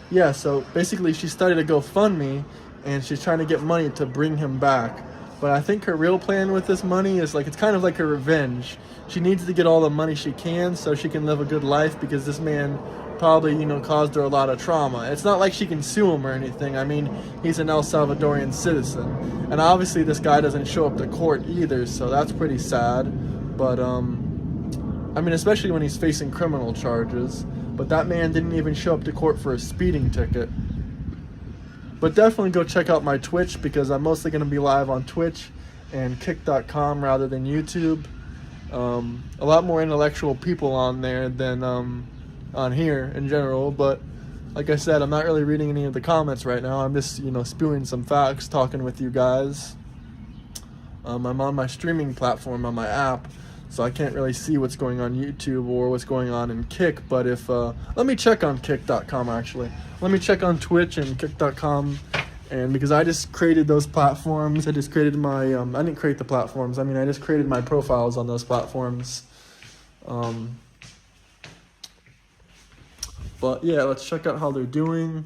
A: yeah, so basically she started a GoFundMe and she's trying to get money to bring him back. But I think her real plan with this money is it's kind of like a revenge. She needs to get all the money she can so she can live a good life because this man probably, you know, caused her a lot of trauma. It's not like she can sue him or anything. I mean, he's an El Salvadorian citizen. And obviously this guy doesn't show up to court either, so that's pretty sad. But, I mean, especially when he's facing criminal charges. But that man didn't even show up to court for a speeding ticket. But definitely go check out my Twitch because I'm mostly going to be live on Twitch and kick.com rather than YouTube. A lot more intellectual people on there than on here in general, but like I said, I'm not really reading any of the comments right now. I'm just, you know, spewing some facts, talking with you guys. I'm on my streaming platform on my app, so I can't really see what's going on YouTube or what's going on in Kick. But if let me check on kick.com actually. Let me check on Twitch and kick.com, and because I just created those platforms, I just created my I didn't create the platforms. I mean, I just created my profiles on those platforms. But yeah, let's check out how they're doing.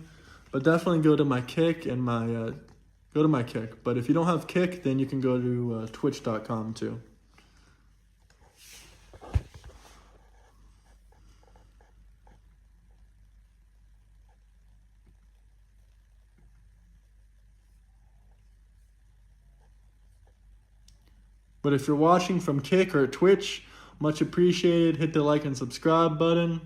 A: But definitely go to my Kick and my Kick. But if you don't have Kick, then you can go to twitch.com too. But if you're watching from Kick or Twitch, much appreciated. Hit the like and subscribe button.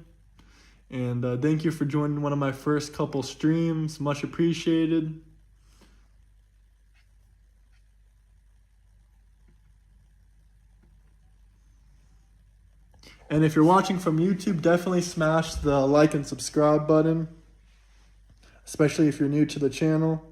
A: And thank you for joining one of my first couple streams. Much appreciated. And if you're watching from YouTube, definitely smash the like and subscribe button, especially if you're new to the channel.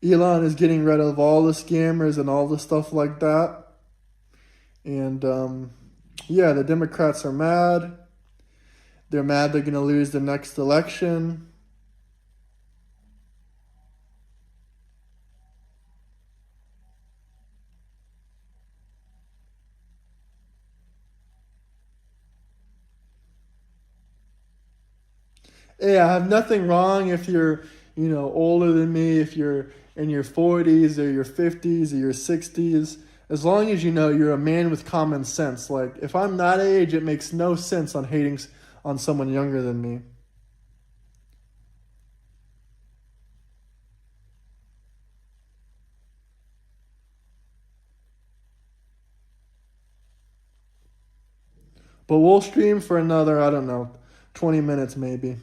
A: Elon is getting rid of all the scammers and all the stuff like that. And yeah, the Democrats are mad. They're mad they're going to lose the next election. Hey, I have nothing wrong if you're, older than me, if you're in your 40s or your 50s or your 60s. As long as you're a man with common sense. Like, if I'm that age, it makes no sense on hating on someone younger than me. But we'll stream for another, I don't know, 20 minutes maybe.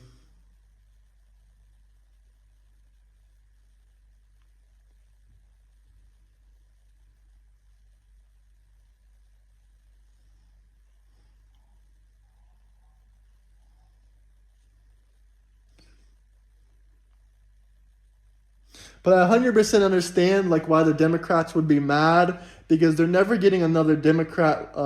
A: But I 100% understand like why the Democrats would be mad, because they're never getting another Democrat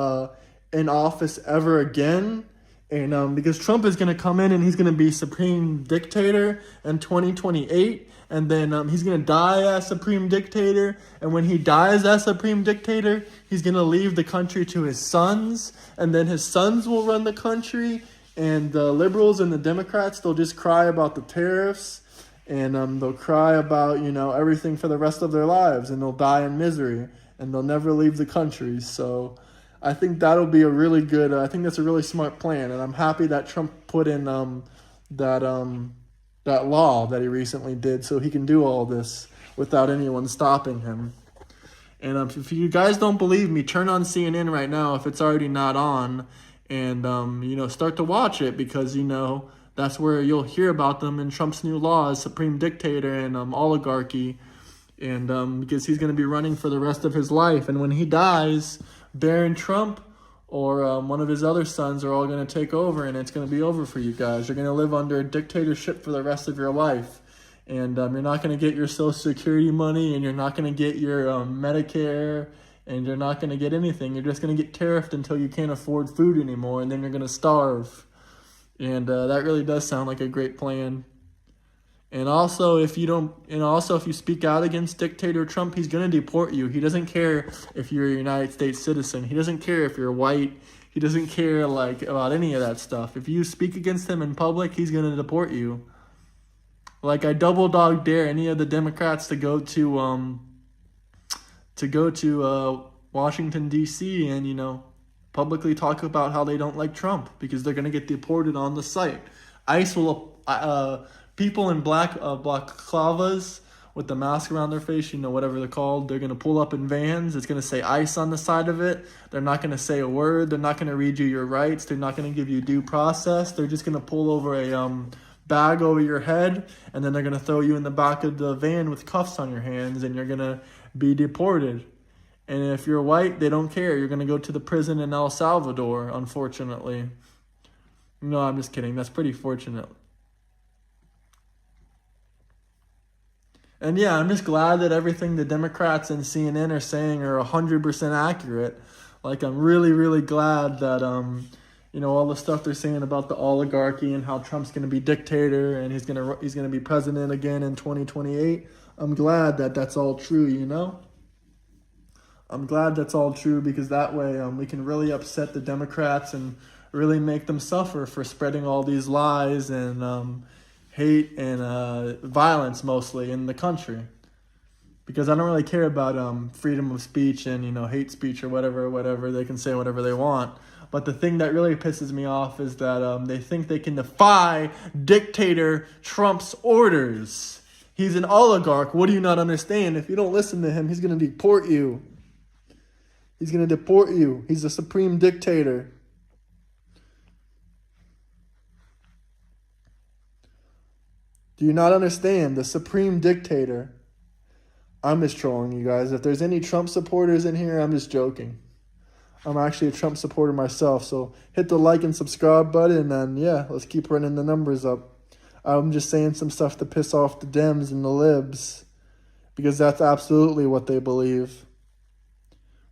A: in office ever again. And because Trump is going to come in and he's going to be supreme dictator in 2028. And then he's going to die as supreme dictator. And when he dies as supreme dictator, he's going to leave the country to his sons. And then his sons will run the country. And the liberals and the Democrats, they'll just cry about the tariffs. And they'll cry about, everything for the rest of their lives. And they'll die in misery. And they'll never leave the country. So I think that'll be a really good, I think that's a really smart plan. And I'm happy that Trump put in that law that he recently did so he can do all this without anyone stopping him. And if you guys don't believe me, turn on CNN right now if it's already not on. And, start to watch it because, that's where you'll hear about them in Trump's new law as supreme dictator and oligarchy. And because he's going to be running for the rest of his life. And when he dies, Barron Trump or one of his other sons are all going to take over, and it's going to be over for you guys. You're going to live under a dictatorship for the rest of your life. And you're not going to get your Social Security money, and you're not going to get your Medicare, and you're not going to get anything. You're just going to get tariffed until you can't afford food anymore, and then you're going to starve. And that really does sound like a great plan. And also, if you speak out against dictator Trump, he's going to deport you. He doesn't care if you're a United States citizen. He doesn't care if you're white. He doesn't care about any of that stuff. If you speak against him in public, he's going to deport you. I double dog dare any of the Democrats to go to Washington D.C. and publicly talk about how they don't like Trump because they're going to get deported on the site. ICE will. People in black balaclavas with the mask around their face, whatever they're called, they're going to pull up in vans. It's going to say ICE on the side of it. They're not going to say a word. They're not going to read you your rights. They're not going to give you due process. They're just going to pull over a bag over your head, and then they're going to throw you in the back of the van with cuffs on your hands, and you're going to be deported. And if you're white, they don't care. You're going to go to the prison in El Salvador, unfortunately. No, I'm just kidding. That's pretty fortunate. And yeah, I'm just glad that everything the Democrats and CNN are saying are 100% accurate. I'm really, really glad that, all the stuff they're saying about the oligarchy and how Trump's going to be dictator and he's going to be president again in 2028. I'm glad that that's all true, I'm glad that's all true because that way we can really upset the Democrats and really make them suffer for spreading all these lies and hate and violence mostly in the country, because I don't really care about freedom of speech and hate speech or whatever. They can say whatever they want. But the thing that really pisses me off is that they think they can defy dictator Trump's orders. He's an oligarch. What do you not understand? If you don't listen to him, he's going to deport you. He's going to deport you. He's a supreme dictator. Do you not understand? The supreme dictator. I'm just trolling you guys. If there's any Trump supporters in here, I'm just joking. I'm actually a Trump supporter myself. So hit the like and subscribe button. And yeah, let's keep running the numbers up. I'm just saying some stuff to piss off the Dems and the libs. because that's absolutely what they believe.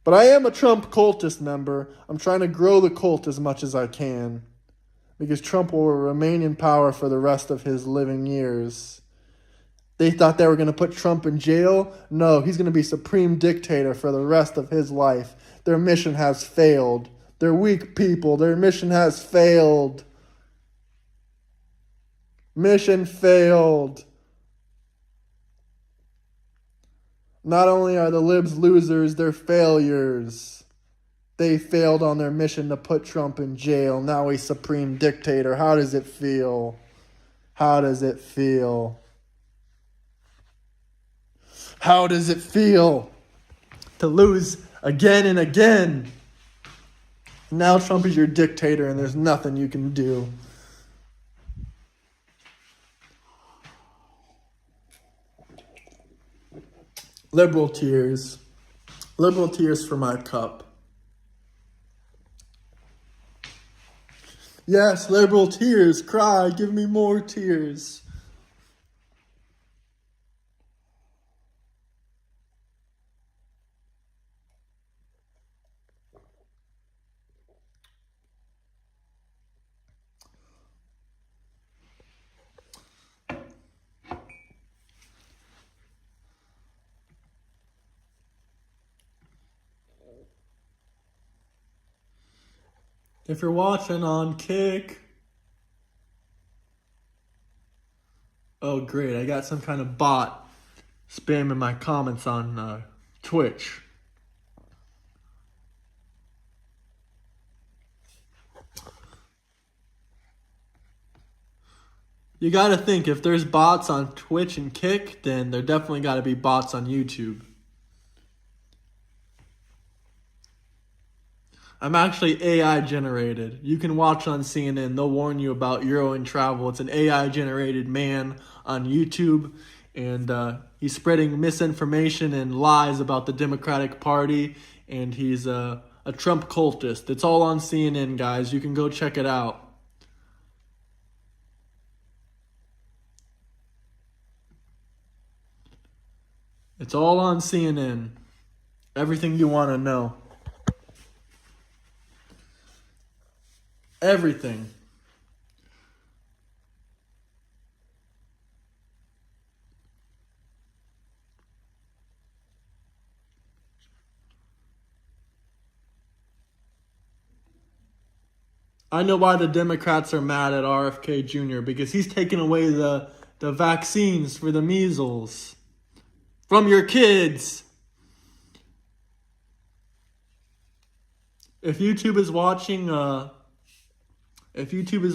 A: But I am a Trump cultist member. I'm trying to grow the cult as much as I can, because Trump will remain in power for the rest of his living years. They thought they were going to put Trump in jail. No, he's going to be supreme dictator for the rest of his life. Their mission has failed. They're weak people. Their mission has failed. Mission failed. Not only are the libs losers, they're failures. They failed on their mission to put Trump in jail. Now he's supreme dictator. How does it feel? How does it feel? How does it feel to lose again and again? Now Trump is your dictator and there's nothing you can do. Liberal tears. Liberal tears for my cup. Yes, liberal tears. Cry. Give me more tears. If you're watching on Kick, oh great, I got some kind of bot spamming my comments on Twitch. You gotta think, if there's bots on Twitch and Kick, then there definitely gotta be bots on YouTube. I'm actually AI generated. You can watch on CNN. They'll warn you about Euro and travel. It's an AI generated man on YouTube, and he's spreading misinformation and lies about the Democratic Party, and he's a Trump cultist. It's all on CNN, guys. You can go check it out. It's all on CNN. Everything you want to know. Everything. I know why the Democrats are mad at RFK Jr. because he's taking away the vaccines for the measles from your kids. If YouTube is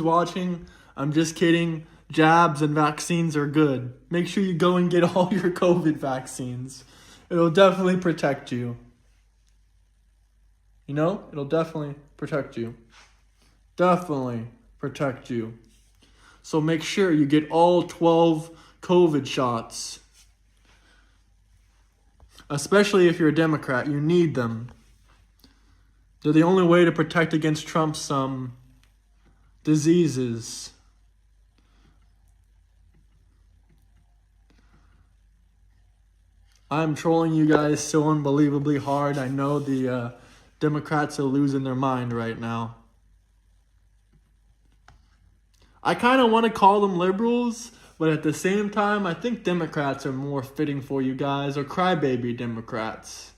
A: watching, I'm just kidding. Jabs and vaccines are good. Make sure you go and get all your COVID vaccines. It'll definitely protect you. You know, it'll definitely protect you. Definitely protect you. So make sure you get all 12 COVID shots. Especially if you're a Democrat, you need them. They're the only way to protect against Trump's diseases. I'm trolling you guys so unbelievably hard. I know the Democrats are losing their mind right now. I kind of want to call them liberals, but at the same time, I think Democrats are more fitting for you guys, or crybaby Democrats.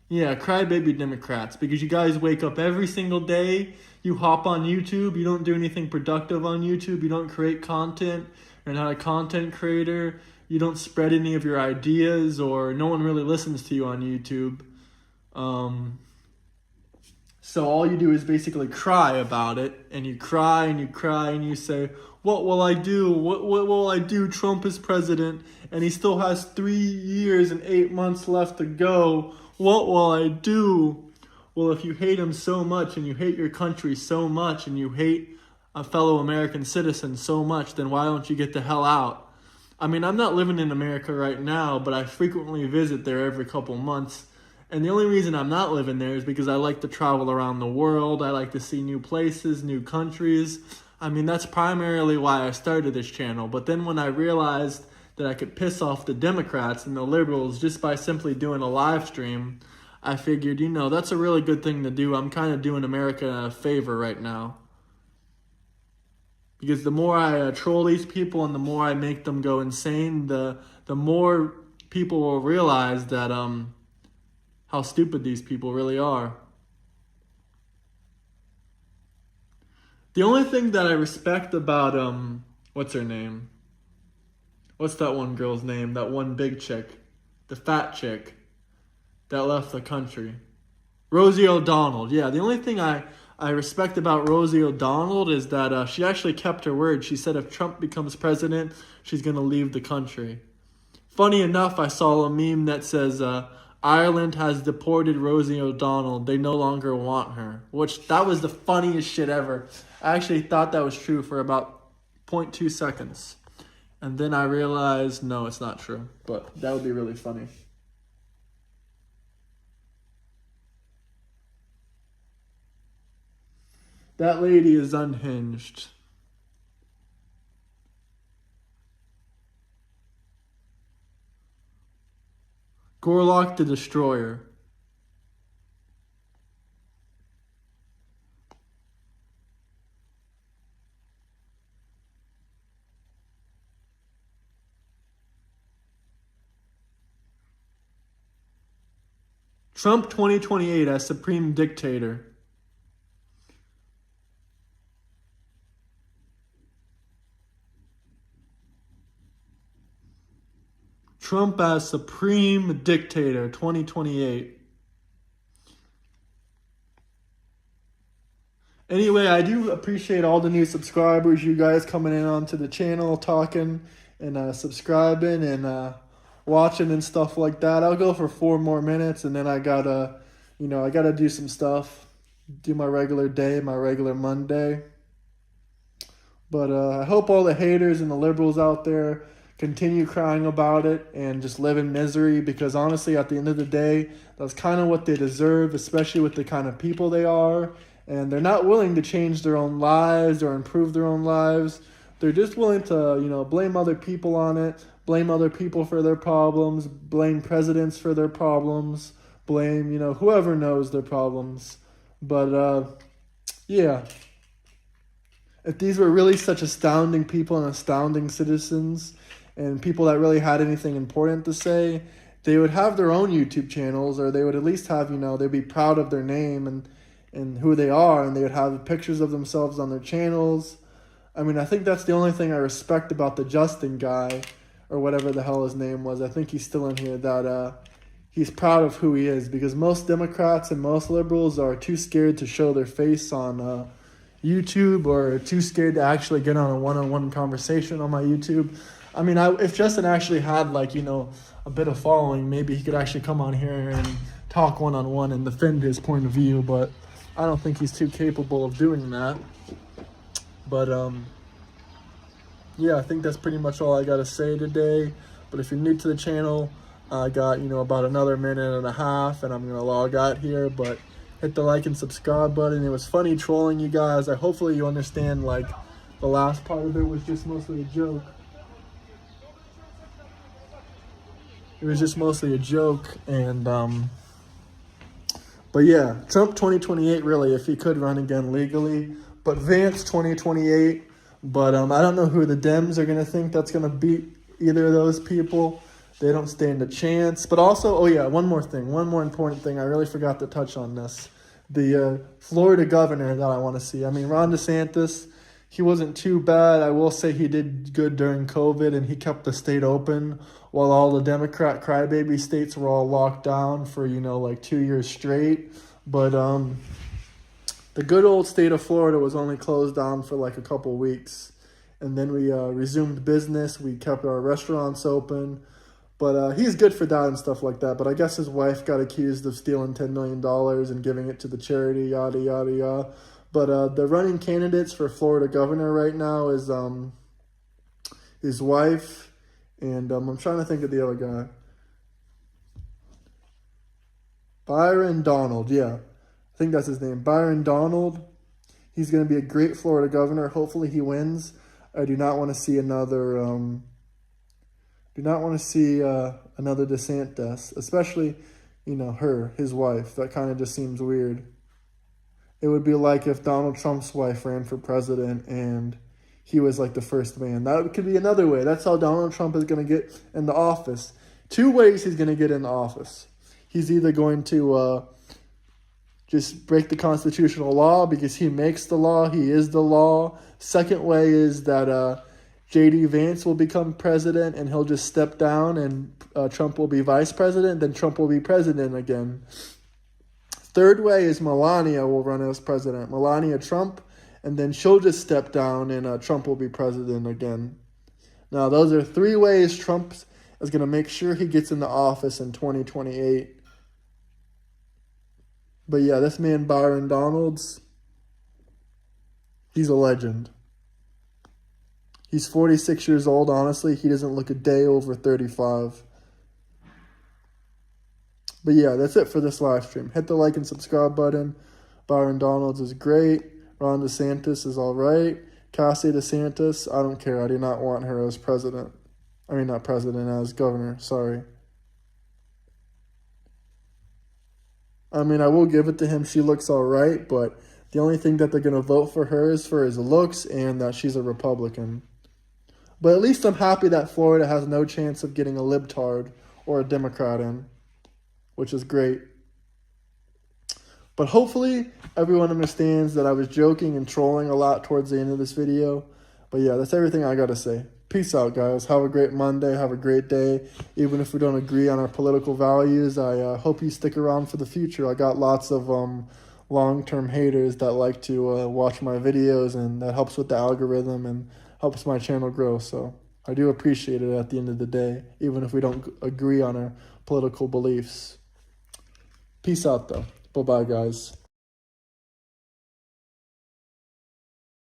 A: Yeah, crybaby Democrats, because you guys wake up every single day, you hop on YouTube, you don't do anything productive on YouTube, you don't create content, you're not a content creator, you don't spread any of your ideas, or no one really listens to you on YouTube. So all you do is basically cry about it, and you cry and you cry and you say, what will I do? What will I do? Trump is president, and he still has 3 years and 8 months left to go. What will I do? Well, if you hate him so much, and you hate your country so much, and you hate a fellow American citizen so much, then why don't you get the hell out? I mean, I'm not living in America right now, but I frequently visit there every couple months. And the only reason I'm not living there is because I like to travel around the world. I like to see new places, new countries. I mean, that's primarily why I started this channel. But then when I realized that I could piss off the Democrats and the liberals just by simply doing a live stream, I figured, that's a really good thing to do. I'm kind of doing America a favor right now. Because the more I troll these people and the more I make them go insane, the more people will realize that how stupid these people really are. The only thing that I respect about what's her name? What's that one girl's name? That one big chick, the fat chick that left the country, Rosie O'Donnell. Yeah, the only thing I respect about Rosie O'Donnell is that she actually kept her word. She said if Trump becomes president, she's going to leave the country. Funny enough, I saw a meme that says, Ireland has deported Rosie O'Donnell. They no longer want her. Which, that was the funniest shit ever. I actually thought that was true for about 0.2 seconds. And then I realized, no, it's not true. But that would be really funny. That lady is unhinged. Gorlock the Destroyer. Trump 2028 as Supreme Dictator. Trump as Supreme Dictator 2028. Anyway, I do appreciate all the new subscribers, you guys coming in onto the channel, talking and subscribing and watching and stuff like that. I'll go for 4 more minutes and then I gotta do some stuff, do my regular day, my regular Monday. But I hope all the haters and the liberals out there continue crying about it and just live in misery, because honestly, at the end of the day, that's kind of what they deserve, especially with the kind of people they are. And they're not willing to change their own lives or improve their own lives. They're just willing to, blame other people on it, blame other people for their problems, blame presidents for their problems, blame, whoever knows their problems. But, yeah. If these were really such astounding people and astounding citizens and people that really had anything important to say, they would have their own YouTube channels, or they would at least have, they'd be proud of their name and who they are, and they would have pictures of themselves on their channels. I mean, I think that's the only thing I respect about the Justin guy, or whatever the hell his name was. I think he's still in here, that he's proud of who he is, because most Democrats and most liberals are too scared to show their face on YouTube, or too scared to actually get on a one-on-one conversation on my YouTube. I mean, if Justin actually had, a bit of following, maybe he could actually come on here and talk one-on-one and defend his point of view, but I don't think he's too capable of doing that. But, yeah, I think that's pretty much all I got to say today. But if you're new to the channel, I got, about another minute and a half, and I'm going to log out here. But hit the like and subscribe button. It was funny trolling you guys. Hopefully you understand, the last part of it was just mostly a joke. It was just mostly a joke, and, but yeah, Trump 2028, really, if he could run again legally. But Vance 2028, but I don't know who the Dems are going to think that's going to beat either of those people. They don't stand a chance. But also, oh yeah, one more important thing. I really forgot to touch on this. The Florida governor that I want to see. I mean, Ron DeSantis, he wasn't too bad. I will say he did good during COVID, and he kept the state open while all the Democrat crybaby states were all locked down for, 2 years straight. But the good old state of Florida was only closed down for a couple weeks. And then we resumed business. We kept our restaurants open. But he's good for that and stuff like that. But I guess his wife got accused of stealing $10 million and giving it to the charity, yada, yada, yada. But the running candidates for Florida governor right now is his wife, and I'm trying to think of the other guy. Byron Donald, yeah. I think that's his name. Byron Donald. He's going to be a great Florida governor. Hopefully he wins. I do not want to see another
B: Do not want to see another DeSantis, especially, his wife. That kind of just seems weird. It would be like if Donald Trump's wife ran for president and he was like the first man. That could be another way. That's how Donald Trump is going to get in the office. 2 ways he's going to get in the office. He's either going to just break the constitutional law because he makes the law, he is the law. Second way is that J.D. Vance will become president and he'll just step down and Trump will be vice president, then Trump will be president again. Third way is Melania will run as president. Melania Trump, and then she'll just step down and Trump will be president again. Now, those are 3 ways Trump is going to make sure he gets in the office in 2028. But yeah, this man, Byron Donalds, he's a legend. He's 46 years old, honestly. He doesn't look a day over 35. But yeah, that's it for this live stream. Hit the like and subscribe button. Byron Donalds is great. Ron DeSantis is all right. Cassie DeSantis, I don't care. I do not want her as president. I mean, not president, as governor. Sorry. I mean, I will give it to him. She looks all right, but the only thing that they're going to vote for her is for his looks and that she's a Republican. But at least I'm happy that Florida has no chance of getting a libtard or a Democrat in, which is great. But hopefully everyone understands that I was joking and trolling a lot towards the end of this video. But yeah, that's everything I got to say. Peace out, guys. Have a great Monday. Have a great day. Even if we don't agree on our political values, I hope you stick around for the future. I got lots of long-term haters that like to watch my videos, and that helps with the algorithm and helps my channel grow. So I do appreciate it at the end of the day, even if we don't agree on our political beliefs. Peace out, though. Bye-bye, guys.